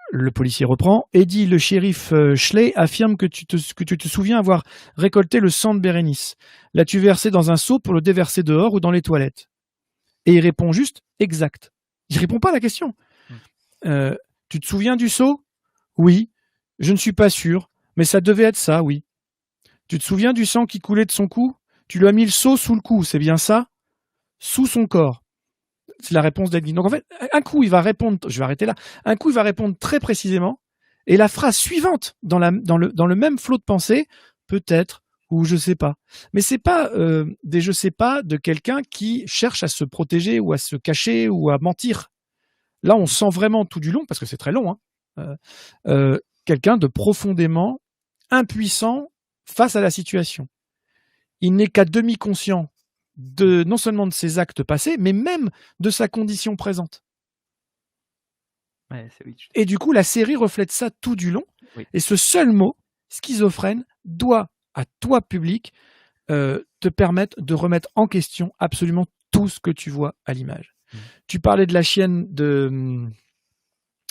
Le policier reprend. Eddie, le shérif Schley, affirme que tu te souviens avoir récolté le sang de Bérénice. L'as-tu versé dans un seau pour le déverser dehors ou dans les toilettes? Et il répond juste exact. Il répond pas à la question. Tu te souviens du seau? Oui. Je ne suis pas sûr, mais ça devait être ça, oui. Tu te souviens du sang qui coulait de son cou? Tu lui as mis le seau sous le cou, c'est bien ça? Sous son corps. C'est la réponse d'Ed Gein. Donc en fait, un coup, il va répondre, je vais arrêter là, un coup, il va répondre très précisément, et la phrase suivante, dans le même flot de pensée, peut-être, ou je sais pas. Mais c'est pas des je sais pas de quelqu'un qui cherche à se protéger, ou à se cacher, ou à mentir. Là, on sent vraiment tout du long, parce que c'est très long, hein, quelqu'un de profondément impuissant face à la situation. Il n'est qu'à demi conscient non seulement de ses actes passés, mais même de sa condition présente. Ouais, et du coup, la série reflète ça tout du long. Oui. Et ce seul mot, schizophrène, doit, à toi, public, te permettre de remettre en question absolument tout ce que tu vois à l'image. Tu parlais de la chienne de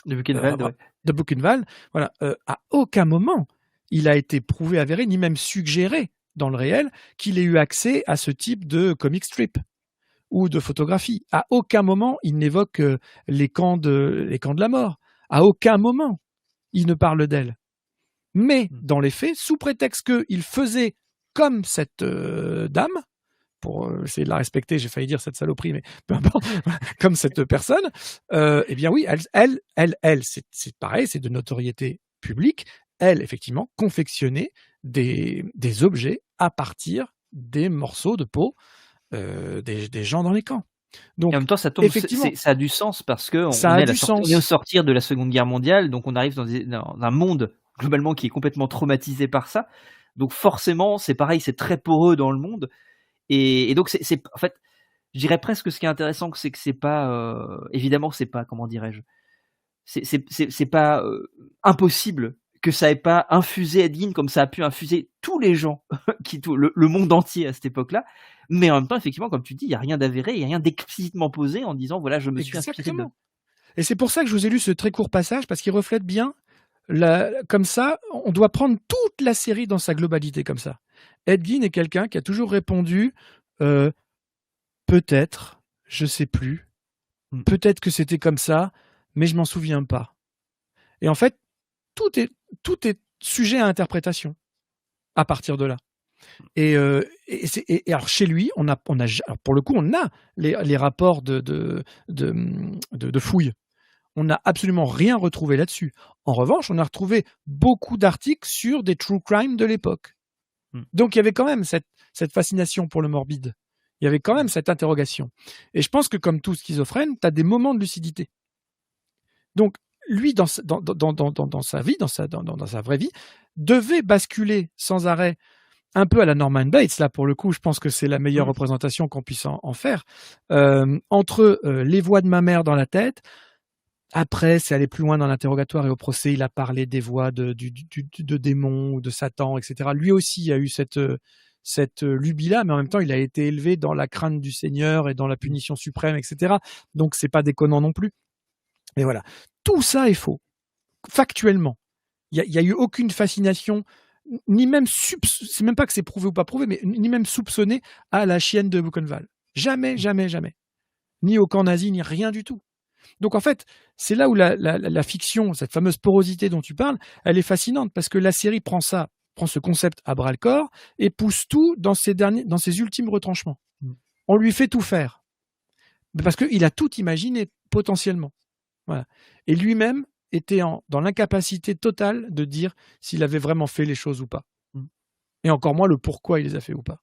Buchenwald. De Buchenwald. Voilà. À aucun moment, il a été prouvé, avéré, ni même suggéré dans le réel qu'il ait eu accès à ce type de comic strip ou de photographie. À aucun moment, il n'évoque les camps de la mort. À aucun moment, il ne parle d'elle. Mais dans les faits, sous prétexte qu'il faisait comme cette dame, pour essayer de la respecter, j'ai failli dire cette saloperie, mais peu importe, comme cette personne, eh bien oui, elle c'est pareil, c'est de notoriété publique. Elle, effectivement, confectionnait des objets à partir des morceaux de peau des gens dans les camps. Donc, et en même temps, ça a du sens parce que on est au sortir de la Seconde Guerre mondiale, donc on arrive dans un monde globalement qui est complètement traumatisé par ça. Donc forcément, c'est pareil, c'est très poreux dans le monde. Et donc c'est en fait, je dirais presque ce qui est intéressant, c'est que c'est pas évidemment, c'est pas, comment dirais-je, c'est pas impossible que ça ait pas infusé Ed Gein comme ça a pu infuser tous les gens, le monde entier à cette époque-là. Mais en même temps, effectivement, comme tu dis, il y a rien d'avéré, il y a rien d'explicitement posé en disant voilà, je me suis inspiré de. Exactement. Et c'est pour ça que je vous ai lu ce très court passage, parce qu'il reflète bien, comme ça, on doit prendre toute la série dans sa globalité comme ça. Ed Gein est quelqu'un qui a toujours répondu peut-être, je sais plus, peut-être que c'était comme ça, mais je m'en souviens pas. Et en fait, tout est sujet à interprétation à partir de là. Et alors chez lui, on a alors pour le coup, on a les rapports de fouilles. On n'a absolument rien retrouvé là-dessus. En revanche, on a retrouvé beaucoup d'articles sur des true crime de l'époque. Donc il y avait quand même cette fascination pour le morbide. Il y avait quand même cette interrogation. Et je pense que comme tout schizophrène, tu as des moments de lucidité. Donc lui, dans sa vie, dans sa vraie vie, devait basculer sans arrêt un peu à la Norman Bates. Là, pour le coup, je pense que c'est la meilleure représentation qu'on puisse en faire. Entre les voix de ma mère dans la tête. Après, c'est aller plus loin dans l'interrogatoire et au procès, il a parlé des voix de démons ou de Satan, etc. Lui aussi a eu cette lubie-là, mais en même temps, il a été élevé dans la crainte du Seigneur et dans la punition suprême, etc. Donc, c'est pas déconnant non plus. Mais voilà, tout ça est faux, factuellement. Il y a eu aucune fascination, ni même c'est même pas que c'est prouvé ou pas prouvé, mais ni même soupçonné à la chienne de Buchenwald. Jamais, jamais, jamais. Ni au camp nazi, ni rien du tout. Donc en fait, c'est là où la fiction, cette fameuse porosité dont tu parles, elle est fascinante parce que la série prend ce concept à bras le corps et pousse tout dans ses ultimes retranchements. On lui fait tout faire. Parce qu'il a tout imaginé potentiellement. Voilà. Et lui-même était dans l'incapacité totale de dire s'il avait vraiment fait les choses ou pas. Et encore moins le pourquoi il les a fait ou pas.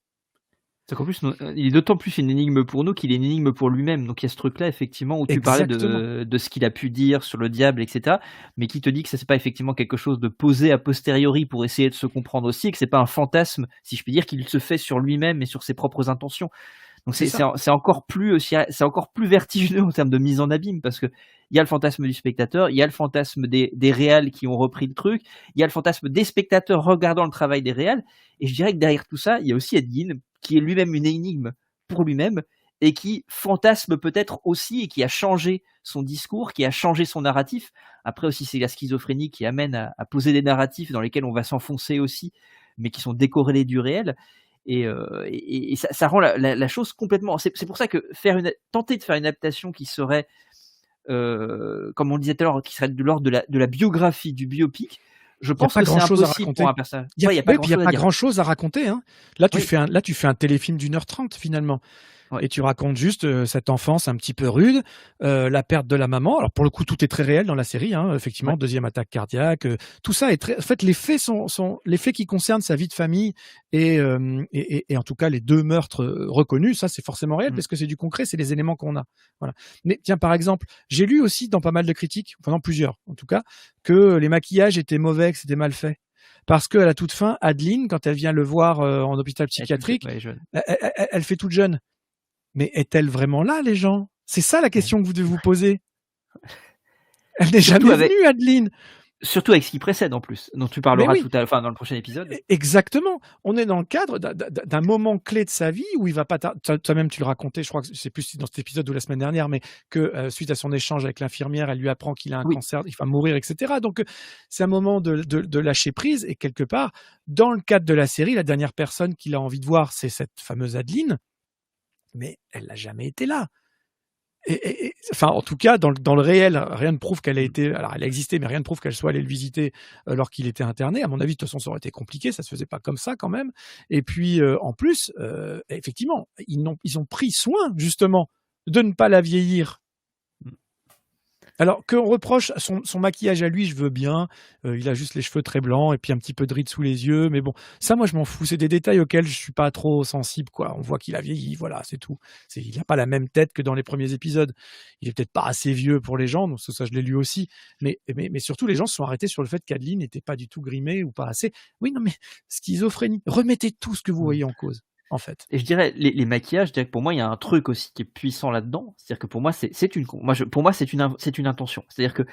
C'est qu'en plus, il est d'autant plus une énigme pour nous qu'il est une énigme pour lui-même. Donc il y a ce truc-là, effectivement, où tu parlais de ce qu'il a pu dire sur le diable, etc. Mais qui te dit que ça, c'est pas effectivement quelque chose de posé a posteriori pour essayer de se comprendre aussi, et que c'est pas un fantasme, si je puis dire, qu'il se fait sur lui-même et sur ses propres intentions. Donc c'est encore plus vertigineux en termes de mise en abîme, parce que il y a le fantasme du spectateur, il y a le fantasme des réals qui ont repris le truc, il y a le fantasme des spectateurs regardant le travail des réals, et je dirais que derrière tout ça, il y a aussi Ed Gein, qui est lui-même une énigme pour lui-même, et qui fantasme peut-être aussi, et qui a changé son discours, qui a changé son narratif. Après aussi, c'est la schizophrénie qui amène à poser des narratifs dans lesquels on va s'enfoncer aussi, mais qui sont décorrélés du réel. Et ça rend la chose complètement. C'est pour ça que tenter de faire une adaptation qui serait, comme on le disait tout à l'heure, qui serait de l'ordre de la biographie, du biopic, je pense que c'est impossible pour un personnage. Il n'y a pas grand-chose à raconter. Hein. Là, tu fais un téléfilm d'1h30 finalement. Ouais. Et tu racontes juste cette enfance un petit peu rude, la perte de la maman. Alors pour le coup, tout est très réel dans la série, hein, effectivement, deuxième attaque cardiaque, tout ça est très. En fait, les faits sont les faits qui concernent sa vie de famille et en tout cas les 2 meurtres reconnus. Ça, c'est forcément réel parce que c'est du concret, c'est les éléments qu'on a. Voilà. Mais tiens, par exemple, j'ai lu aussi dans pas mal de critiques, enfin dans plusieurs en tout cas, que les maquillages étaient mauvais, que c'était mal fait. Parce qu'à la toute fin, Adeline, quand elle vient le voir en hôpital psychiatrique, elle fait toute jeune. Mais est-elle vraiment là, les gens ? C'est ça la question que vous devez vous poser. Elle n'est jamais venue, Adeline. Surtout avec ce qui précède en plus, dont tu parleras tout à l'heure, dans le prochain épisode. Exactement. On est dans le cadre d'un moment clé de sa vie où il va pas. Toi-même, tu le racontais, je crois que c'est plus dans cet épisode ou la semaine dernière, mais que suite à son échange avec l'infirmière, elle lui apprend qu'il a un cancer, il va mourir, etc. Donc, c'est un moment de lâcher prise. Et quelque part, dans le cadre de la série, la dernière personne qu'il a envie de voir, c'est cette fameuse Adeline. Mais elle n'a jamais été là. Enfin, en tout cas, dans le réel, rien ne prouve qu'elle a été. Alors, elle a existé, mais rien ne prouve qu'elle soit allée le visiter alors qu'il était interné. À mon avis, de toute façon, ça aurait été compliqué. Ça se faisait pas comme ça, quand même. Et puis, en plus, effectivement, ils ont pris soin justement de ne pas la vieillir. Alors qu'on reproche son maquillage à lui, je veux bien. Il a juste les cheveux très blancs et puis un petit peu de rides sous les yeux. Mais bon, ça, moi, je m'en fous. C'est des détails auxquels je suis pas trop sensible, quoi. On voit qu'il a vieilli, voilà, c'est tout. Il n'a pas la même tête que dans les premiers épisodes. Il est peut-être pas assez vieux pour les gens, donc ça, je l'ai lu aussi. Mais surtout, les gens se sont arrêtés sur le fait qu'Adeline n'était pas du tout grimée ou pas assez. Oui, non, mais schizophrénie. Remettez tout ce que vous voyez en cause. en fait. Et je dirais les maquillages, je dirais que pour moi il y a un truc aussi qui est puissant là-dedans, c'est-à-dire que pour moi pour moi c'est une intention. C'est-à-dire que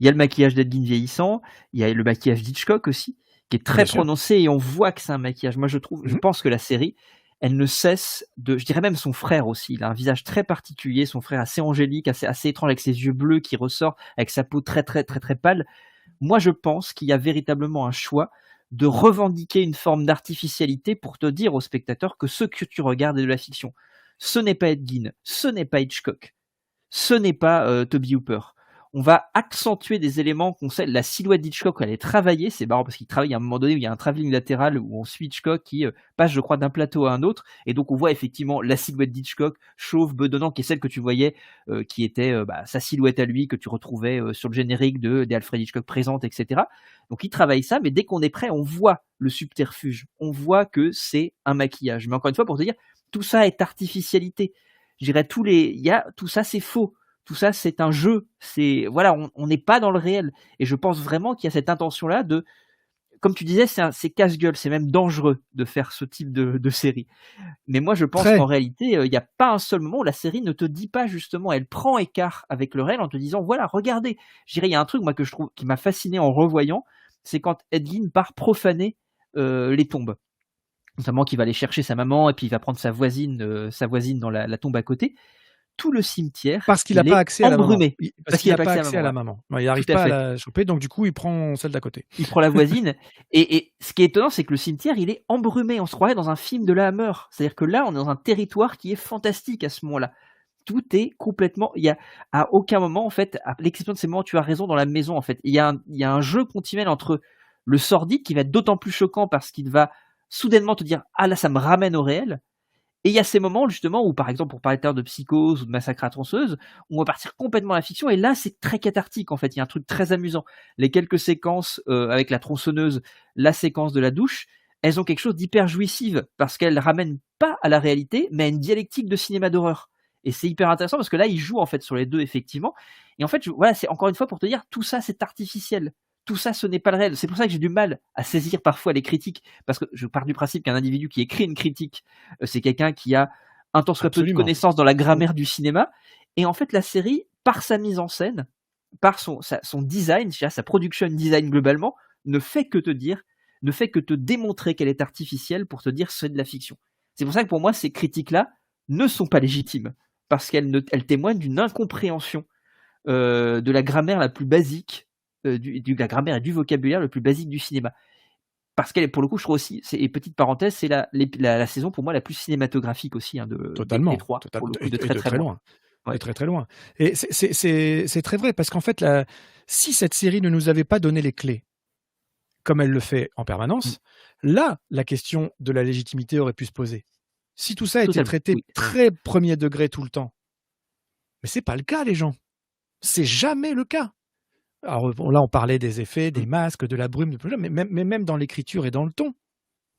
il y a le maquillage d'Edgin vieillissant, il y a le maquillage d'Hitchcock aussi qui est très Bien sûr. prononcé et on voit que c'est un maquillage. Moi je pense que la série elle ne cesse de, je dirais même son frère aussi, il a un visage très particulier, son frère assez angélique, assez étrange avec ses yeux bleus qui ressortent, avec sa peau très très très très pâle. Moi je pense qu'il y a véritablement un choix de revendiquer une forme d'artificialité pour te dire au spectateur que ce que tu regardes est de la fiction. Ce n'est pas Edgin, ce n'est pas Hitchcock, ce n'est pas Toby Hooper. On va accentuer des éléments qu'on sait. La silhouette d'Hitchcock, elle est travaillée. C'est marrant parce qu'il travaille à un moment donné où il y a un travelling latéral où on suit Hitchcock qui passe, je crois, d'un plateau à un autre. Et donc, on voit effectivement la silhouette d'Hitchcock, chauve, bedonnant, qui est celle que tu voyais, qui était sa silhouette à lui, que tu retrouvais sur le générique des Alfred Hitchcock présente, etc. Donc, il travaille ça, mais dès qu'on est prêt, on voit le subterfuge. On voit que c'est un maquillage. Mais encore une fois, pour te dire, tout ça est artificialité. Je dirais, tout ça, c'est faux. Tout ça, c'est un jeu. Voilà, on n'est pas dans le réel. Et je pense vraiment qu'il y a cette intention-là de, comme tu disais, c'est casse-gueule, c'est même dangereux de faire ce type de série. Mais moi, je pense qu'en réalité, il n'y a pas un seul moment où la série ne te dit pas justement, elle prend écart avec le réel en te disant, voilà, regardez. Je dirais, il y a un truc moi que je trouve qui m'a fasciné en revoyant, c'est quand Edgin part profaner les tombes. Notamment qu'il va aller chercher sa maman et puis il va prendre sa voisine dans la tombe à côté. Tout le cimetière, parce qu'il n'a pas accès à la maman. Parce qu'il n'a pas accès à la maman. Il n'arrive pas à la choper, donc du coup, il prend celle d'à côté. Il prend la voisine. et ce qui est étonnant, c'est que le cimetière, il est embrumé. On se croirait dans un film de la Hammer. C'est-à-dire que là, on est dans un territoire qui est fantastique à ce moment-là. Tout est complètement. Il y a à aucun moment, en fait, à l'exception de ces moments, tu as raison, dans la maison, en fait, il y a un jeu continuel entre le sordide qui va être d'autant plus choquant parce qu'il va soudainement te dire, ah là, ça me ramène au réel. Et il y a ces moments justement où, par exemple, pour parler de Psychose ou de Massacre à la tronçonneuse, où on va partir complètement à la fiction, et là c'est très cathartique en fait, il y a un truc très amusant. Les quelques séquences avec la tronçonneuse, la séquence de la douche, elles ont quelque chose d'hyper jouissive, parce qu'elles ramènent pas à la réalité, mais à une dialectique de cinéma d'horreur. Et c'est hyper intéressant, parce que là, ils jouent en fait sur les deux, effectivement. Et en fait, voilà, c'est encore une fois pour te dire, tout ça c'est artificiel. Tout ça, ce n'est pas le réel. C'est pour ça que j'ai du mal à saisir parfois les critiques, parce que je pars du principe qu'un individu qui écrit une critique, c'est quelqu'un qui a un tant soit peu de connaissances dans la grammaire du cinéma. Et en fait, la série, par sa mise en scène, par son design, sa production design globalement, ne fait que te démontrer qu'elle est artificielle pour te dire c'est de la fiction. C'est pour ça que pour moi, ces critiques-là ne sont pas légitimes, parce qu'elles témoignent d'une incompréhension de la grammaire la plus basique, la grammaire et du vocabulaire le plus basique du cinéma. Parce qu'elle, pour le coup, je trouve aussi, et petite parenthèse, c'est la saison pour moi la plus cinématographique aussi totalement, des trois, totalement, de très loin. Ouais. Très très loin. Et c'est très vrai, parce qu'en fait, si cette série ne nous avait pas donné les clés, comme elle le fait en permanence, là, la question de la légitimité aurait pu se poser. Si tout ça était traité très premier degré tout le temps, mais c'est pas le cas, les gens. C'est jamais le cas. Alors là, on parlait des effets, des masques, de la brume, mais même dans l'écriture et dans le ton,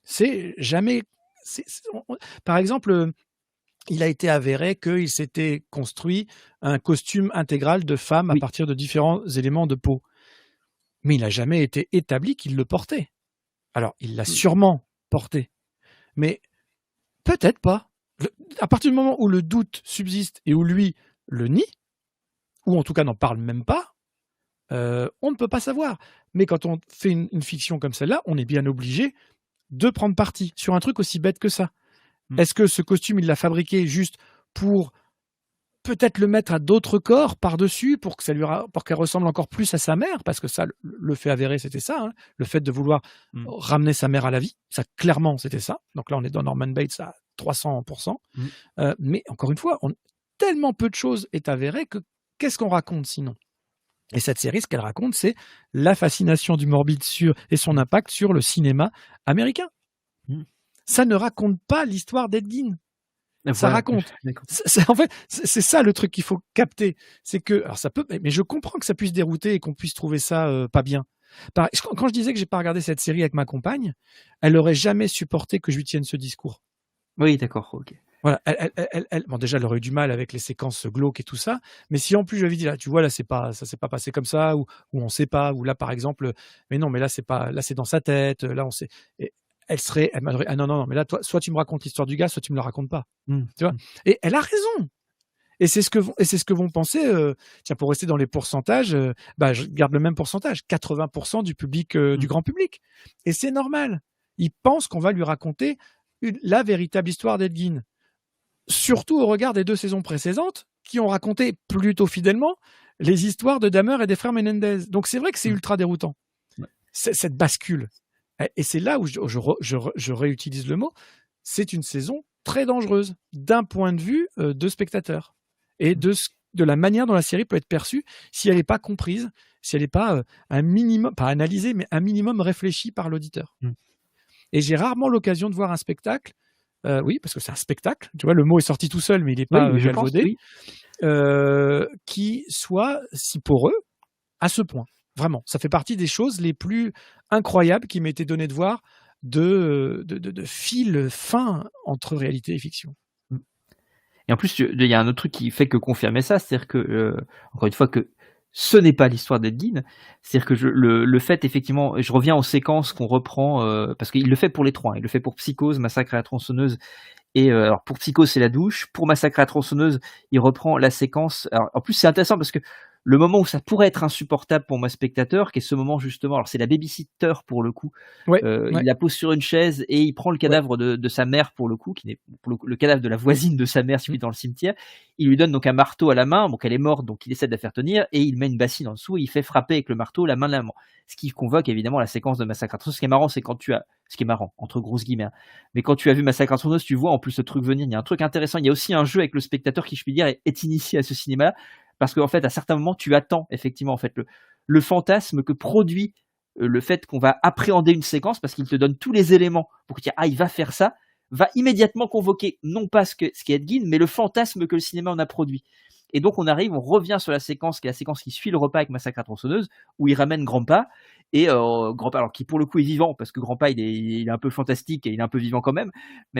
c'est jamais. Par exemple, il a été avéré qu'il s'était construit un costume intégral de femme à partir de différents éléments de peau, mais il n'a jamais été établi qu'il le portait. Alors, il l'a sûrement porté, mais peut-être pas. À partir du moment où le doute subsiste et où lui le nie, ou en tout cas n'en parle même pas, on ne peut pas savoir. Mais quand on fait une fiction comme celle-là, on est bien obligé de prendre parti sur un truc aussi bête que ça. Est-ce que ce costume, il l'a fabriqué juste pour peut-être le mettre à d'autres corps par-dessus pour qu'elle ressemble encore plus à sa mère? Parce que ça, le fait avéré, c'était ça. Hein, le fait de vouloir ramener sa mère à la vie. Ça, clairement, c'était ça. Donc là, on est dans Norman Bates à 300%. Mais encore une fois, tellement peu de choses est avéré que qu'est-ce qu'on raconte sinon? Et cette série, ce qu'elle raconte, c'est la fascination du morbide et son impact sur le cinéma américain. Ça ne raconte pas l'histoire d'Edgin. Ça raconte. En fait, c'est ça le truc qu'il faut capter. C'est que, alors ça peut, mais je comprends que ça puisse dérouter et qu'on puisse trouver ça pas bien. Quand je disais que j'ai pas regardé cette série avec ma compagne, elle aurait jamais supporté que je lui tienne ce discours. Oui, d'accord, ok. Voilà, bon, déjà, elle aurait eu du mal avec les séquences glauques et tout ça, mais si en plus je lui avais dit, là, tu vois, là, ça s'est pas passé comme ça, ou on sait pas, ou là, par exemple, mais non, mais là, c'est dans sa tête, là, on sait. Et elle m'aurait, ah non, mais là, toi, soit tu me racontes l'histoire du gars, soit tu me la racontes pas. Mm. Tu vois. Et elle a raison. Et c'est ce que vont penser, tiens, pour rester dans les pourcentages, je garde le même pourcentage, 80% du public, du grand public. Et c'est normal. Il pense qu'on va lui raconter la véritable histoire d'Ed Gein. Surtout au regard des 2 saisons précédentes, qui ont raconté plutôt fidèlement les histoires de Dahmer et des frères Menendez. Donc c'est vrai que c'est ultra déroutant. Ouais. Cette bascule. Et c'est là où je réutilise le mot, c'est une saison très dangereuse d'un point de vue de spectateur et de la manière dont la série peut être perçue si elle n'est pas comprise, si elle n'est pas un minimum, pas analysée, mais un minimum réfléchie par l'auditeur. Et j'ai rarement l'occasion de voir un spectacle, oui, parce que c'est un spectacle, tu vois, le mot est sorti tout seul, mais il n'est pas galvaudé, qui soit si poreux à ce point. Vraiment, ça fait partie des choses les plus incroyables qui m'étaient données de voir de fil fin entre réalité et fiction. Et en plus, il y a un autre truc qui fait que confirmer ça, c'est-à-dire que, encore une fois, que ce n'est pas l'histoire d'Ed Gein, c'est-à-dire que le fait, effectivement, je reviens aux séquences qu'on reprend, parce qu'il le fait pour les 3, il le fait pour Psychose, Massacre à la tronçonneuse, et alors pour Psychose, c'est la douche, pour Massacre à la tronçonneuse, il reprend la séquence, alors en plus c'est intéressant parce que le moment où ça pourrait être insupportable pour moi spectateur, qui est ce moment justement, alors c'est la babysitter pour le coup, il la pose sur une chaise et il prend le cadavre de sa mère pour le coup, qui n'est pour le cadavre de la voisine de sa mère, celui dans le cimetière. Il lui donne donc un marteau à la main, donc elle est morte, donc il essaie de la faire tenir et il met une bassine en dessous et il fait frapper avec le marteau la main de l'amant. Ce qui convoque évidemment la séquence de Massacre à la tronçonneuse. Ce qui est marrant, c'est ce qui est marrant entre grosses guillemets, mais quand tu as vu Massacre à la tronçonneuse, tu vois en plus ce truc venir. Il y a un truc intéressant. Il y a aussi un jeu avec le spectateur qui, je puis dire, est initié à ce cinéma. Parce qu'en fait, à certains moments, tu attends effectivement en fait le fantasme que produit le fait qu'on va appréhender une séquence, parce qu'il te donne tous les éléments pour dire il va faire ça, va immédiatement convoquer non pas ce qu'est Ed Gein, mais le fantasme que le cinéma en a produit. Et donc on revient sur la séquence qui est la séquence qui suit le repas avec Massacre à la tronçonneuse, où il ramène Grandpa, et Grandpa, alors qui pour le coup est vivant, parce que Grandpa il est un peu fantastique et il est un peu vivant quand même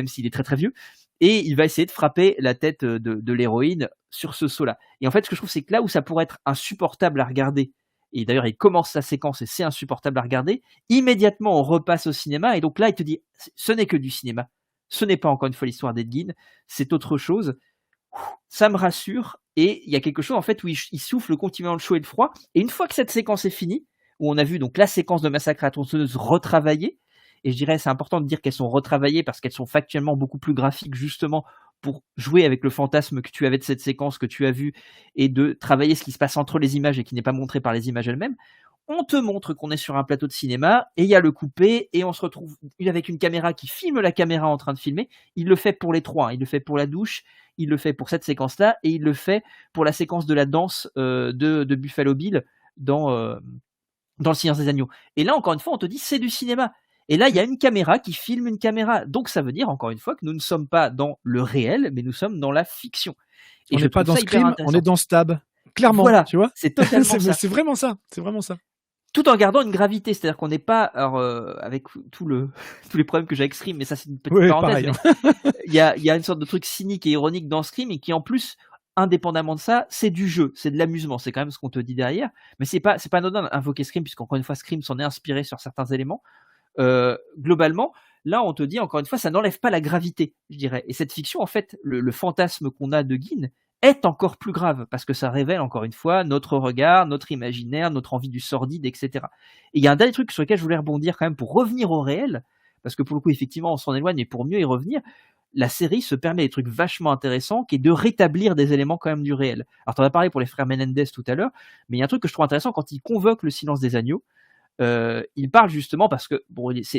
s'il est très très vieux, et il va essayer de frapper la tête de l'héroïne sur ce saut-là. Et en fait, ce que je trouve, c'est que là où ça pourrait être insupportable à regarder, et d'ailleurs il commence sa séquence et c'est insupportable à regarder, immédiatement on repasse au cinéma, et donc là il te dit ce n'est que du cinéma, ce n'est pas encore une fois l'histoire d'Ed Gein, c'est autre chose. Ça me rassure, et il y a quelque chose en fait où il souffle continuellement le chaud et le froid, et une fois que cette séquence est finie, où on a vu donc la séquence de Massacre à la tronçonneuse retravaillée, et je dirais c'est important de dire qu'elles sont retravaillées parce qu'elles sont factuellement beaucoup plus graphiques justement pour jouer avec le fantasme que tu avais de cette séquence que tu as vue et de travailler ce qui se passe entre les images et qui n'est pas montré par les images elles-mêmes. On te montre qu'on est sur un plateau de cinéma et il y a le coupé et on se retrouve avec une caméra qui filme la caméra en train de filmer. Il le fait pour les 3, il le fait pour la douche, il le fait pour cette séquence-là et il le fait pour la séquence de la danse de Buffalo Bill dans Le Silence des Agneaux. Et là, encore une fois, on te dit c'est du cinéma. Et là, il y a une caméra qui filme une caméra. Donc, ça veut dire, encore une fois, que nous ne sommes pas dans le réel, mais nous sommes dans la fiction. Et on n'est pas dans Scream, on est dans Stab. Clairement, voilà, tu vois. C'est totalement ça. C'est vraiment ça. C'est vraiment ça. Tout en gardant une gravité, c'est-à-dire qu'on n'est pas, alors, avec tous les problèmes que j'ai avec Scream, mais ça c'est une petite parenthèse. Il y a une sorte de truc cynique et ironique dans Scream et qui en plus, indépendamment de ça, c'est du jeu, c'est de l'amusement, c'est quand même ce qu'on te dit derrière. Mais c'est pas anodin d'invoquer Scream, puisqu'encore une fois Scream s'en est inspiré sur certains éléments. Globalement, là on te dit encore une fois, ça n'enlève pas la gravité, je dirais. Et cette fiction, en fait, le fantasme qu'on a de Gein est encore plus grave, parce que ça révèle encore une fois notre regard, notre imaginaire, notre envie du sordide, etc. Et il y a un dernier truc sur lequel je voulais rebondir quand même pour revenir au réel, parce que pour le coup, effectivement, on s'en éloigne, mais pour mieux y revenir, la série se permet des trucs vachement intéressants, qui est de rétablir des éléments quand même du réel. Alors t'en as parlé pour les frères Menendez tout à l'heure, mais il y a un truc que je trouve intéressant quand il convoque le silence des agneaux. Il parle justement parce que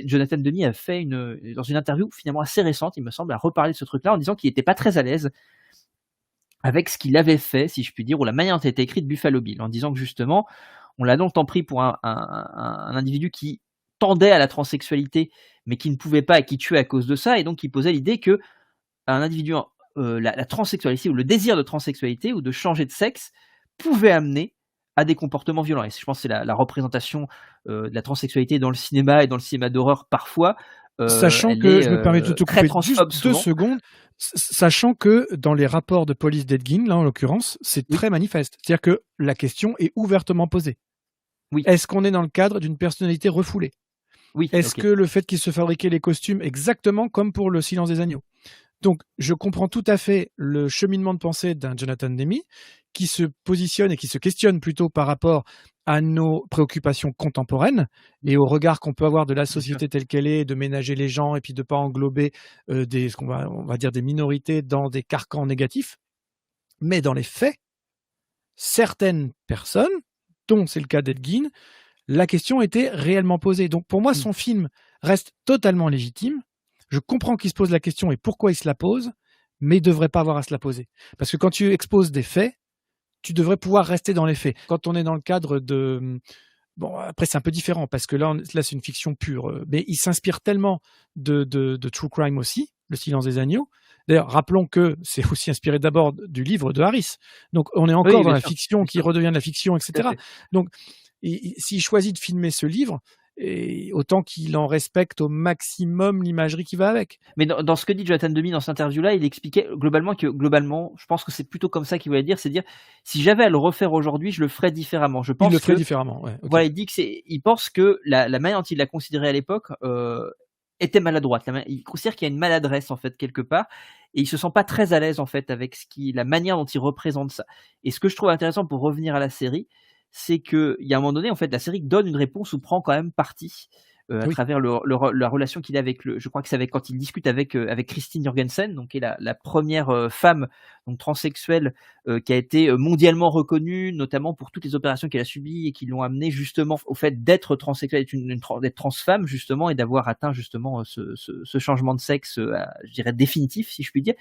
Jonathan Demme a fait dans une interview finalement assez récente, il me semble, a reparlé de ce truc-là en disant qu'il n'était pas très à l'aise avec ce qu'il avait fait, si je puis dire, ou la manière dont a été écrite Buffalo Bill, en disant que justement, on l'a longtemps pris pour un individu qui tendait à la transsexualité, mais qui ne pouvait pas et qui tuait à cause de ça, et donc il posait l'idée que un individu, la transsexualité ou le désir de transsexualité ou de changer de sexe pouvait amener à des comportements violents. Et je pense que c'est la représentation de la transsexualité dans le cinéma et dans le cinéma d'horreur parfois. Sachant que, je me permets de te couper juste 2 secondes, sachant que dans les rapports de police d'Ed Gein, là en l'occurrence, c'est très manifeste. C'est-à-dire que la question est ouvertement posée. Oui. Est-ce qu'on est dans le cadre d'une personnalité refoulée ? Oui, Est-ce ok. que le fait qu'ils se fabriquaient les costumes exactement comme pour le Silence des Agneaux? Donc, je comprends tout à fait le cheminement de pensée d'un Jonathan Demme qui se positionne et qui se questionne plutôt par rapport à nos préoccupations contemporaines et au regard qu'on peut avoir de la société telle qu'elle est, de ménager les gens et puis de pas englober on va dire des minorités dans des carcans négatifs. Mais dans les faits, certaines personnes, dont c'est le cas d'Ed Gein, la question était réellement posée. Donc pour moi, son film reste totalement légitime. Je comprends qu'il se pose la question et pourquoi il se la pose, mais il ne devrait pas avoir à se la poser. Parce que quand tu exposes des faits, tu devrais pouvoir rester dans les faits. Quand on est dans le cadre de... Bon, après, c'est un peu différent, parce que là c'est une fiction pure. Mais il s'inspire tellement de True Crime aussi, Le Silence des Agneaux. D'ailleurs, rappelons que c'est aussi inspiré d'abord du livre de Harris. Donc, on est encore Oui, dans bien la sûr, fiction bien qui sûr. redevient de la fiction, Tout à etc. fait. Donc, s'il choisit de filmer ce livre, et autant qu'il en respecte au maximum l'imagerie qui va avec. Mais dans ce que dit Jonathan Demme dans cette interview-là, il expliquait globalement, je pense que c'est plutôt comme ça qu'il voulait dire, c'est dire, si j'avais à le refaire aujourd'hui, je le ferais différemment. Je Il pense le ferait que, différemment. Ouais, ok. voilà, il pense que la manière dont il l'a considéré à l'époque était maladroite. Il considère qu'il y a une maladresse en fait quelque part, et il se sent pas très à l'aise en fait avec la manière dont il représente ça. Et ce que je trouve intéressant pour revenir à la série, c'est que il y a un moment donné en fait la série donne une réponse ou prend quand même parti à Oui. travers la relation qu'il a avec je crois que c'est quand il discute avec Christine Jorgensen, donc qui est la première femme donc transsexuelle qui a été mondialement reconnue, notamment pour toutes les opérations qu'elle a subies et qui l'ont amené justement au fait d'être transsexuelle, d'être transfemme justement, et d'avoir atteint justement ce changement de sexe, je dirais définitif si je puis dire.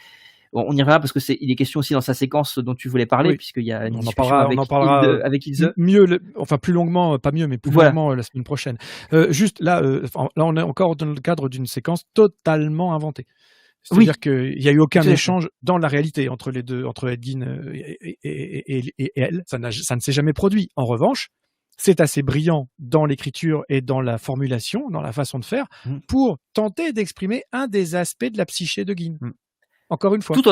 Bon, on y reviendra parce que il est question aussi dans sa séquence dont tu voulais parler, Oui. puisqu'il y a une On en discussion parlera avec Ilse. mieux, enfin plus longuement, pas mieux, mais plus Voilà. longuement la semaine prochaine. Juste là, là, on est encore dans le cadre d'une séquence totalement inventée. C'est-à-dire qu'il n'y a eu aucun échange dans la réalité entre les deux, entre Ed Gein et elle. Ça ne s'est jamais produit. En revanche, c'est assez brillant dans l'écriture et dans la formulation, dans la façon de faire, pour tenter d'exprimer un des aspects de la psyché de Gein. Encore une fois. Tout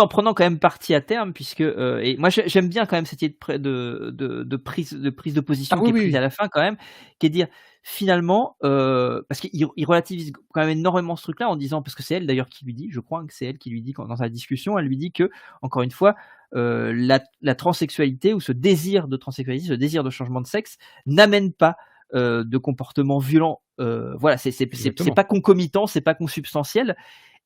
en prenant quand même parti à terme, puisque et moi j'aime bien quand même cette idée de prise de position qui est prise à la fin quand même, qui est de dire finalement parce qu'il relativise quand même énormément ce truc-là en disant, parce que c'est elle d'ailleurs qui lui dit, je crois que c'est elle qui lui dit dans sa discussion, elle lui dit que encore une fois la transsexualité ou ce désir de transsexualité, ce désir de changement de sexe n'amène pas de comportement violent. Voilà, c'est pas concomitant, c'est pas consubstantiel.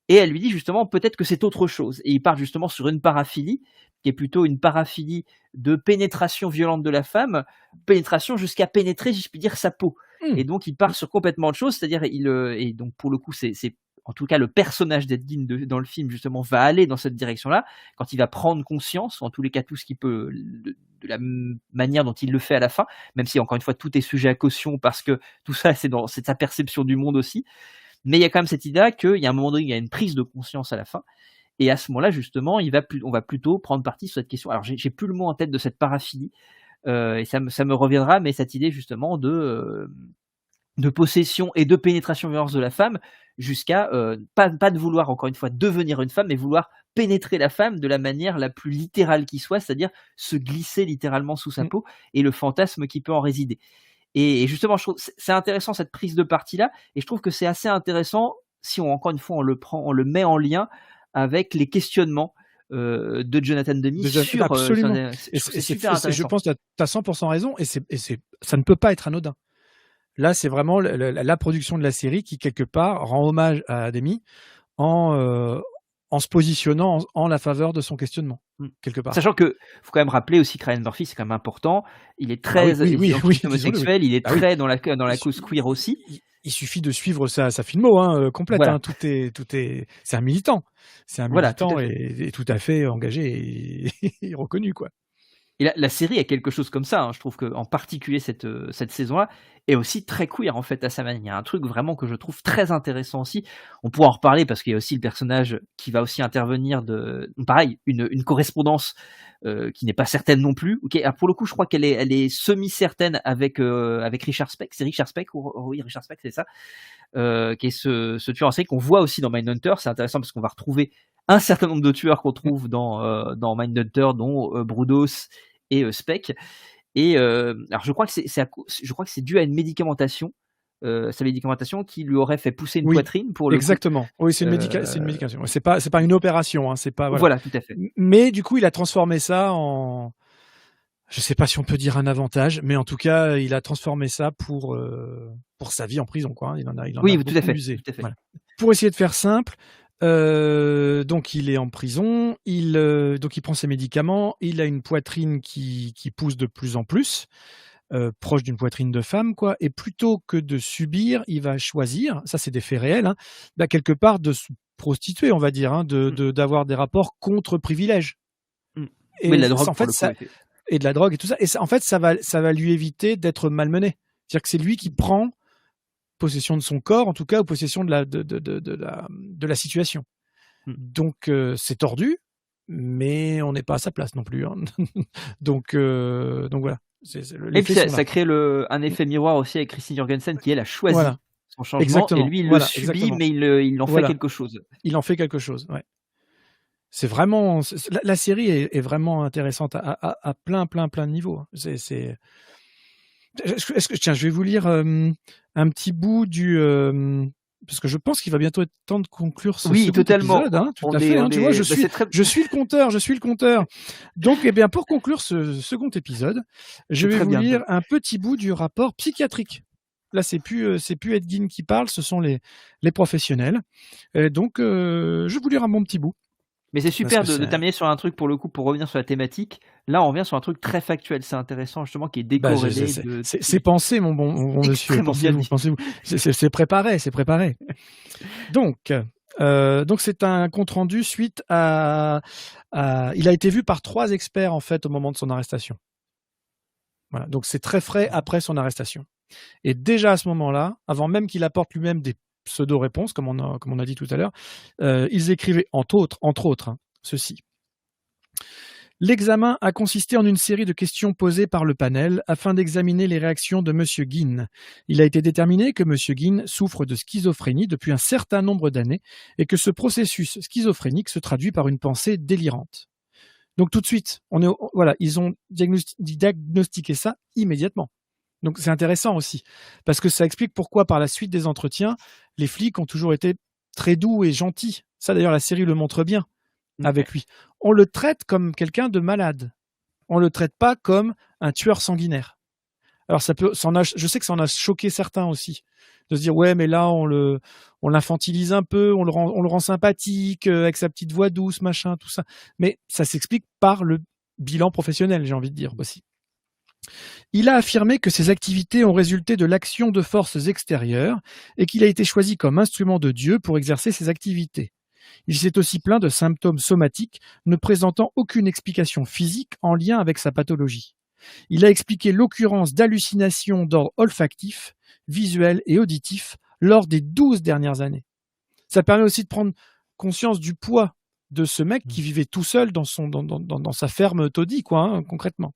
Et elle lui dit justement peut-être que c'est autre chose. Et il part justement sur une paraphilie, qui est plutôt une paraphilie de pénétration violente de la femme, pénétration jusqu'à pénétrer, si je puis dire, sa peau. Et donc il part sur complètement autre chose, c'est-à-dire et donc pour le coup c'est en tout cas le personnage d'Ed Gein dans le film justement va aller dans cette direction-là, quand il va prendre conscience, en tous les cas tout ce qu'il peut de la manière dont il le fait à la fin, même si encore une fois tout est sujet à caution parce que tout ça c'est sa perception du monde aussi. Mais il y a quand même cette idée qu'il y a un moment donné, il y a une prise de conscience à la fin. Et à ce moment-là, justement, on va plutôt prendre parti sur cette question. Alors, j'ai plus le mot en tête de cette paraphilie, et ça me reviendra, mais cette idée justement de possession et de pénétration violence de la femme, jusqu'à pas de vouloir encore une fois devenir une femme, mais vouloir pénétrer la femme de la manière la plus littérale qui soit, c'est-à-dire se glisser littéralement sous sa peau, et le fantasme qui peut en résider. Et justement, je trouve c'est intéressant cette prise de parti là, et je trouve que c'est assez intéressant si encore une fois on le met en lien avec les questionnements de Jonathan Demme sur absolument. c'est super intéressant. Je pense que tu as 100% raison, et ça ne peut pas être anodin. Là, c'est vraiment la production de la série qui quelque part rend hommage à Demme en se positionnant en la faveur de son questionnement, quelque part. Sachant que faut quand même rappeler aussi que Ryan Murphy, c'est quand même important. Il est très homosexuel, il est très dans la cause queer aussi. Il suffit de suivre sa filmo complète. Voilà. C'est un militant. C'est un militant tout et tout à fait engagé et reconnu, quoi. Et la série a quelque chose comme ça, hein. Je trouve qu'en particulier cette saison-là est aussi très queer en fait à sa manière. Il y a un truc vraiment que je trouve très intéressant aussi. On pourra en reparler parce qu'il y a aussi le personnage qui va aussi intervenir pareil, une correspondance qui n'est pas certaine non plus. Okay. Alors pour le coup, je crois qu'elle est semi-certaine avec Richard Speck. C'est Richard Speck oui, Richard Speck, c'est ça. Qui est ce tueur en série qu'on voit aussi dans Mindhunter. C'est intéressant parce qu'on va retrouver un certain nombre de tueurs qu'on trouve dans Mindhunter, dont Brudos et Speck. Et alors je crois que c'est dû à une médicamentation sa médicamentation qui lui aurait fait pousser une Oui, poitrine pour le coup. Exactement. Oui, c'est une médication. C'est pas une opération. Hein. C'est pas. Voilà. Voilà, tout à fait. Mais du coup, il a transformé ça en. Je sais pas si on peut dire un avantage, mais en tout cas, il a transformé ça pour sa vie en prison, quoi. Il en a Oui, beaucoup tout à fait. usé. Tout à fait. Voilà. Pour essayer de faire simple, donc il est en prison, donc il prend ses médicaments, il a une poitrine qui pousse de plus en plus, proche d'une poitrine de femme, quoi. Et plutôt que de subir, il va choisir, ça c'est des faits réels, hein, quelque part de se prostituer, on va dire, hein, d'avoir des rapports contre privilèges. Et Mais de la drogue, en fait, pour le coup, et de la drogue et tout ça. Et ça, en fait, ça va lui éviter d'être malmené. C'est-à-dire que c'est lui qui prend possession de son corps, en tout cas, ou possession de la situation. Donc, c'est tordu, mais on n'est pas à sa place non plus. Hein. donc voilà. Et puis ça crée un effet miroir aussi avec Christine Jorgensen qui, elle, a choisi son changement. Exactement. Et lui, il le subit, mais il en fait quelque chose. Il en fait quelque chose, ouais. C'est vraiment la série est vraiment intéressante à plein de niveaux. Tiens, je vais vous lire un petit bout parce que je pense qu'il va bientôt être temps de conclure ce second épisode. Hein, tout à fait. Hein, tu vois, je suis le compteur. Donc, eh bien, pour conclure ce second épisode, je vais vous lire un petit bout du rapport psychiatrique. Là, c'est plus Ed Gein qui parle, ce sont les professionnels. Et donc, je vais vous lire un bon petit bout. Mais c'est super de terminer sur un truc, pour le coup, pour revenir sur la thématique. Là, on revient sur un truc très factuel. C'est intéressant, justement, qui est décorrélé. C'est pensé, mon bon monsieur. Pensez-vous. C'est préparé. Donc, c'est un compte-rendu suite à... Il a été vu par 3 experts, en fait, au moment de son arrestation. Voilà. Donc, c'est très frais après son arrestation. Et déjà à ce moment-là, avant même qu'il apporte lui-même des pseudo-réponses, comme on a dit tout à l'heure, ils écrivaient entre autres, hein, ceci. L'examen a consisté en une série de questions posées par le panel afin d'examiner les réactions de M. Gein. Il a été déterminé que M. Gein souffre de schizophrénie depuis un certain nombre d'années et que ce processus schizophrénique se traduit par une pensée délirante. Donc tout de suite, ils ont diagnostiqué ça immédiatement. Donc c'est intéressant aussi, parce que ça explique pourquoi par la suite des entretiens, les flics ont toujours été très doux et gentils. Ça d'ailleurs, la série le montre bien avec lui. On le traite comme quelqu'un de malade. On le traite pas comme un tueur sanguinaire. Alors je sais que ça en a choqué certains aussi, de se dire ouais mais là on l'infantilise un peu, on le rend sympathique avec sa petite voix douce, machin, tout ça. Mais ça s'explique par le bilan professionnel, j'ai envie de dire aussi. Il a affirmé que ses activités ont résulté de l'action de forces extérieures et qu'il a été choisi comme instrument de Dieu pour exercer ses activités. Il s'est aussi plaint de symptômes somatiques ne présentant aucune explication physique en lien avec sa pathologie. Il a expliqué l'occurrence d'hallucinations d'ordre olfactif, visuel et auditif lors des 12 dernières années. Ça permet aussi de prendre conscience du poids de ce mec qui vivait tout seul dans sa ferme taudis, concrètement.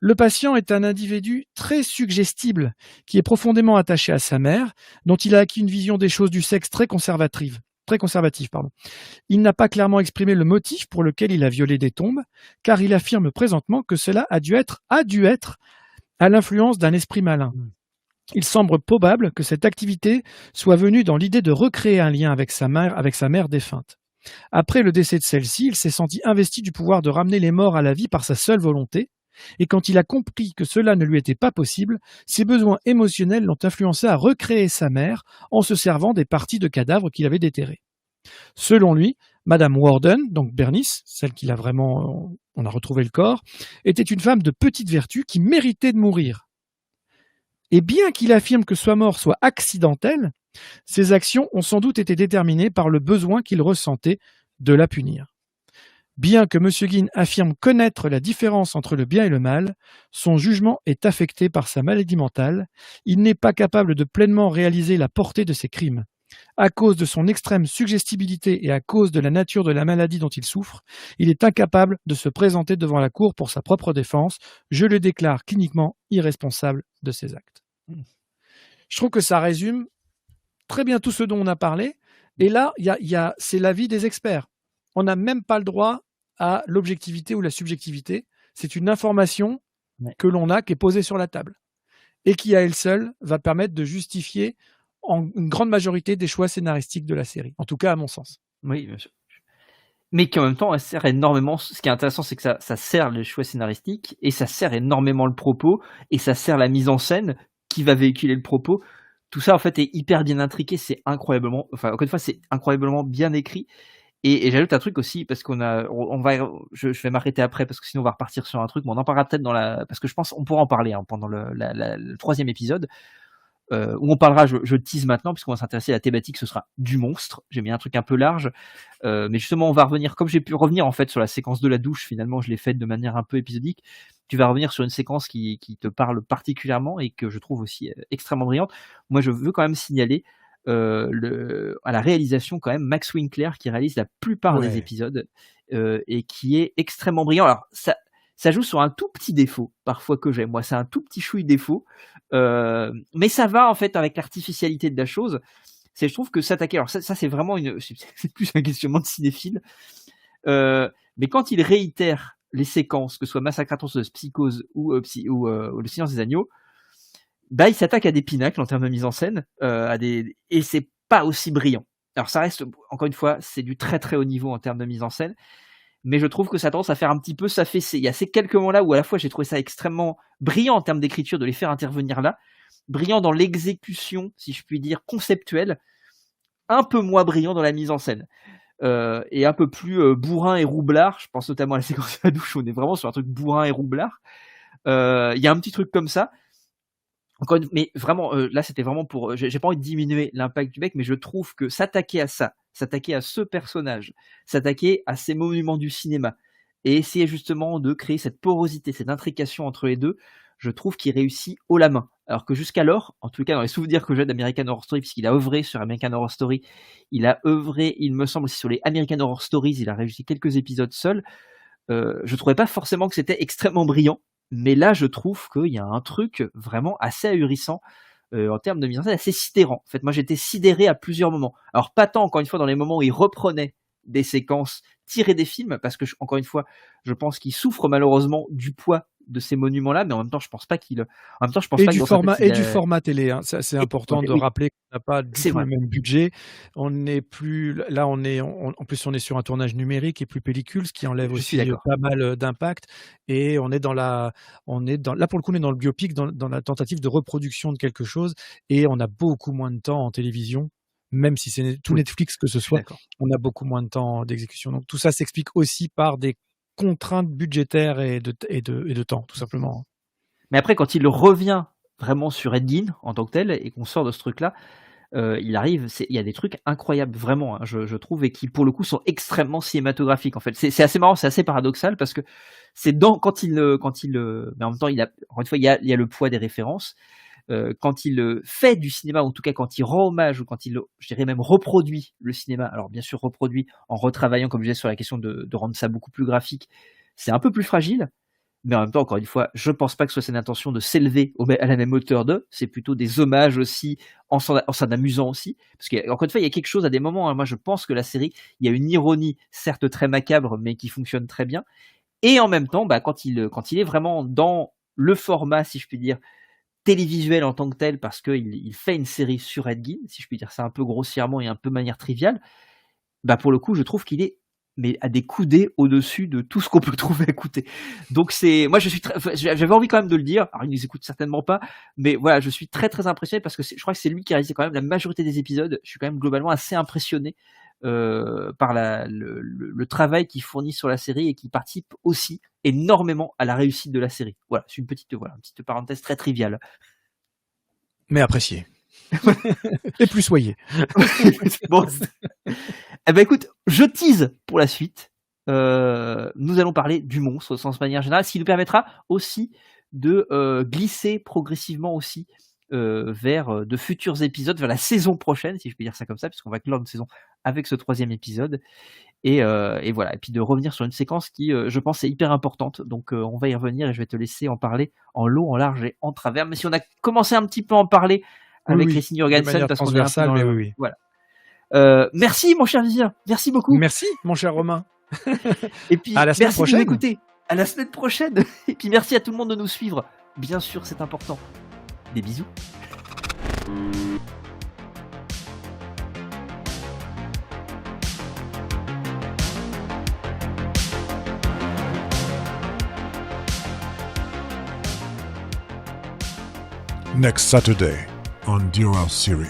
Le patient est un individu très suggestible qui est profondément attaché à sa mère, dont il a acquis une vision des choses du sexe très conservative. Il n'a pas clairement exprimé le motif pour lequel il a violé des tombes, car il affirme présentement que cela a dû être à l'influence d'un esprit malin. Il semble probable que cette activité soit venue dans l'idée de recréer un lien avec sa mère défunte. Après le décès de celle-ci, il s'est senti investi du pouvoir de ramener les morts à la vie par sa seule volonté, et quand il a compris que cela ne lui était pas possible, ses besoins émotionnels l'ont influencé à recréer sa mère en se servant des parties de cadavres qu'il avait déterrées. Selon lui, Madame Warden, donc Bernice, celle qu'il a vraiment, on a retrouvé le corps, était une femme de petite vertu qui méritait de mourir. Et bien qu'il affirme que sa mort soit accidentelle, ses actions ont sans doute été déterminées par le besoin qu'il ressentait de la punir. Bien que M. Gein affirme connaître la différence entre le bien et le mal, son jugement est affecté par sa maladie mentale. Il n'est pas capable de pleinement réaliser la portée de ses crimes. À cause de son extrême suggestibilité et à cause de la nature de la maladie dont il souffre, il est incapable de se présenter devant la cour pour sa propre défense. Je le déclare cliniquement irresponsable de ses actes. Je trouve que ça résume très bien tout ce dont on a parlé. Et là, c'est l'avis des experts. On n'a même pas le droit à l'objectivité ou la subjectivité. C'est une information que l'on a, qui est posée sur la table. et qui à elle seule va permettre de justifier en une grande majorité des choix scénaristiques de la série, en tout cas à mon sens. Oui, bien sûr. Mais qui en même temps, elle sert énormément. Ce qui est intéressant, c'est que ça sert les choix scénaristiques et ça sert énormément le propos et ça sert la mise en scène qui va véhiculer le propos. Tout ça, en fait, est hyper bien intriqué. C'est incroyablement, enfin, encore une fois, c'est incroyablement bien écrit. Et j'ajoute un truc aussi parce je vais m'arrêter après parce que sinon on va repartir sur un truc. Mais on en parlera peut-être parce que je pense on pourra en parler pendant le 3e épisode. Où on parlera, je tease maintenant, puisqu'on va s'intéresser à la thématique, ce sera du monstre. J'ai mis un truc un peu large, mais justement, on va revenir, comme j'ai pu revenir en fait sur la séquence de la douche, finalement, je l'ai faite de manière un peu épisodique. Tu vas revenir sur une séquence qui te parle particulièrement et que je trouve aussi extrêmement brillante. Moi, je veux quand même signaler à la réalisation, quand même, Max Winkler, qui réalise la plupart des épisodes et qui est extrêmement brillant. Alors, ça joue sur un tout petit défaut, parfois que j'ai. Moi, c'est un tout petit chouille défaut. Mais ça va, en fait, avec l'artificialité de la chose. Je trouve que s'attaquer... Alors, ça c'est vraiment c'est plus un questionnement de cinéphile. Mais quand il réitère les séquences, que ce soit Massacre à tronçonneuse, Psychose ou Le Silence des agneaux, bah, il s'attaque à des pinacles en termes de mise en scène, et c'est pas aussi brillant. Alors, ça reste, encore une fois, c'est du très très haut niveau en termes de mise en scène. Mais je trouve que ça a tendance à faire un petit peu s'affaisser. Il y a ces quelques moments-là où à la fois j'ai trouvé ça extrêmement brillant en termes d'écriture de les faire intervenir là, brillant dans l'exécution, si je puis dire, conceptuelle, un peu moins brillant dans la mise en scène. Et un peu plus bourrin et roublard. Je pense notamment à la séquence de la douche où on est vraiment sur un truc bourrin et roublard. Il y a un petit truc comme ça. Mais vraiment, là c'était vraiment pour... J'ai pas envie de diminuer l'impact du mec, mais je trouve que s'attaquer à ça, s'attaquer à ce personnage, s'attaquer à ces monuments du cinéma, et essayer justement de créer cette porosité, cette intrication entre les deux, je trouve qu'il réussit haut la main. Alors que jusqu'alors, en tout cas dans les souvenirs que j'ai d'American Horror Story, puisqu'il a œuvré sur American Horror Story, il a œuvré, il me semble, aussi sur les American Horror Stories, il a réussi quelques épisodes seul, je trouvais pas forcément que c'était extrêmement brillant, mais là je trouve qu'il y a un truc vraiment assez ahurissant en termes de mise en scène, assez sidérant. En fait, moi j'étais sidéré à plusieurs moments. Alors pas tant, encore une fois, dans les moments où il reprenait des séquences tirées des films, parce que, encore une fois, je pense qu'il souffre malheureusement du poids de ces monuments-là, mais en même temps, je pense pas qu'il... En même temps, je pense et pas du que format et du format télé, hein. Ça, c'est important de oui. rappeler qu'on n'a pas du tout le même budget. On n'est plus là, en plus on est sur un tournage numérique et plus pellicule, ce qui enlève aussi pas mal d'impact. Et on est là pour le coup, on est dans le biopic, dans la tentative de reproduction de quelque chose, et on a beaucoup moins de temps en télévision. Même si c'est tout Netflix que ce soit, on a beaucoup moins de temps d'exécution. Donc tout ça s'explique aussi par des contraintes budgétaires et de temps, tout simplement. Mais après, quand il revient vraiment sur Ed Gein en tant que tel, et qu'on sort de ce truc-là, il y a des trucs incroyables, vraiment, hein, je trouve, et qui pour le coup sont extrêmement cinématographiques. En fait, c'est assez marrant, c'est assez paradoxal, parce que c'est mais en même temps, encore une fois, il y a le poids des références. Quand il fait du cinéma, ou en tout cas quand il rend hommage, ou quand il, je dirais même, reproduit le cinéma, alors bien sûr reproduit en retravaillant, comme je disais, sur la question de rendre ça beaucoup plus graphique, c'est un peu plus fragile, mais en même temps, encore une fois, je pense pas que ce soit une intention de s'élever à la même hauteur d'eux, c'est plutôt des hommages aussi, en s'en amusant aussi, parce qu'encore une fois, il y a quelque chose à des moments, hein, moi je pense que la série, il y a une ironie, certes très macabre, mais qui fonctionne très bien, et en même temps, quand il est vraiment dans le format, si je puis dire, télévisuel en tant que tel, parce qu'il fait une série sur Ed Gein, si je puis dire ça un peu grossièrement et un peu de manière triviale, bah pour le coup je trouve qu'il est à des coudées au-dessus de tout ce qu'on peut trouver à écouter. Donc moi j'avais envie quand même de le dire, alors il ne nous écoute certainement pas, mais voilà, je suis très très impressionné, parce que je crois que c'est lui qui a réalisé quand même la majorité des épisodes. Je suis quand même globalement assez impressionné par le travail qu'il fournit sur la série, et qui participe aussi énormément à la réussite de la série. Voilà, c'est une petite parenthèse très triviale. Mais appréciée. Et plus soyez. Bon, eh ben écoute, je tease pour la suite. Nous allons parler du monstre au sens manière générale, ce qui nous permettra aussi de glisser progressivement aussi vers de futurs épisodes, vers la saison prochaine, si je peux dire ça comme ça, puisqu'on va clore une saison avec ce 3e épisode, et voilà, et puis de revenir sur une séquence qui, je pense, est hyper importante. Donc on va y revenir, et je vais te laisser en parler en long, en large et en travers, mais si on a commencé un petit peu à en parler avec Christine Jorgensen, parce qu'on est un peu dans le... Voilà. Merci mon cher Vivien, merci beaucoup. Merci mon cher Romain. Et puis à la semaine prochaine. Écoutez, à la semaine prochaine. Et puis merci à tout le monde de nous suivre. Bien sûr, c'est important. Des bisous. Next Saturday on DRL Series.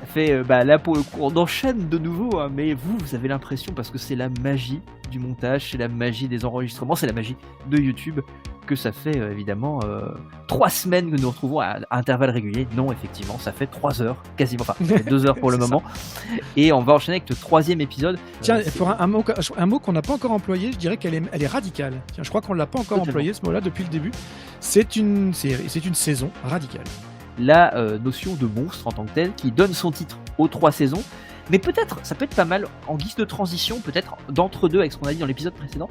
Ça fait, là pour le coup, on enchaîne de nouveau, hein, mais vous avez l'impression, parce que c'est la magie du montage, c'est la magie des enregistrements, c'est la magie de YouTube, que ça fait évidemment 3 semaines que nous nous retrouvons à intervalles réguliers. Non, effectivement, ça fait 3 heures, quasiment, enfin, ça fait 2 heures pour le C'est ça. moment. Et on va enchaîner avec le 3e épisode. Tiens, C'est- pour un mot qu'on n'a pas encore employé, je dirais qu'elle est radicale. Tiens, je crois qu'on ne l'a pas encore Totalement. employé ce mot-là depuis le début. C'est une série, c'est une saison radicale. la notion de monstre en tant que tel qui donne son titre aux 3 saisons. Mais peut-être, ça peut être pas mal en guise de transition, peut-être d'entre-deux avec ce qu'on a dit dans l'épisode précédent,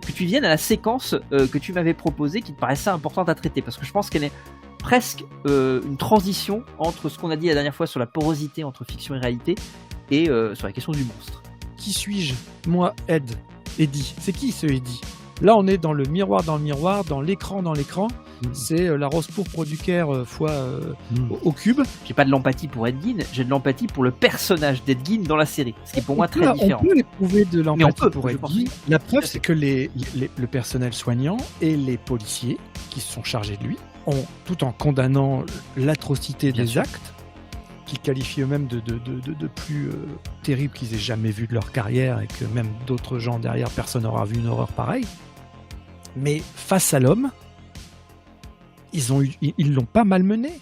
que tu viennes à la séquence que tu m'avais proposée qui te paraissait importante à traiter, parce que je pense qu'elle est presque une transition entre ce qu'on a dit la dernière fois sur la porosité entre fiction et réalité et sur la question du monstre. Qui suis-je? Moi, Eddie. C'est qui ce Eddie? Là, on est dans le miroir, dans l'écran, C'est la rose pourpre du Caire fois au cube. J'ai pas de l'empathie pour Ed Gein, j'ai de l'empathie pour le personnage d'Ed Gein dans la série, ce qui est pour moi très différent. On peut éprouver de Mais on l'empathie peut, pour je Ed pense. Gein. La preuve, c'est que le personnel soignant et les policiers qui se sont chargés de lui ont, tout en condamnant l'atrocité Bien des sûr. actes, qu'ils qualifient eux-mêmes de plus terribles qu'ils aient jamais vu de leur carrière et que même d'autres gens derrière, personne n'aura vu une horreur pareille. Mais face à l'homme, ils l'ont pas malmené.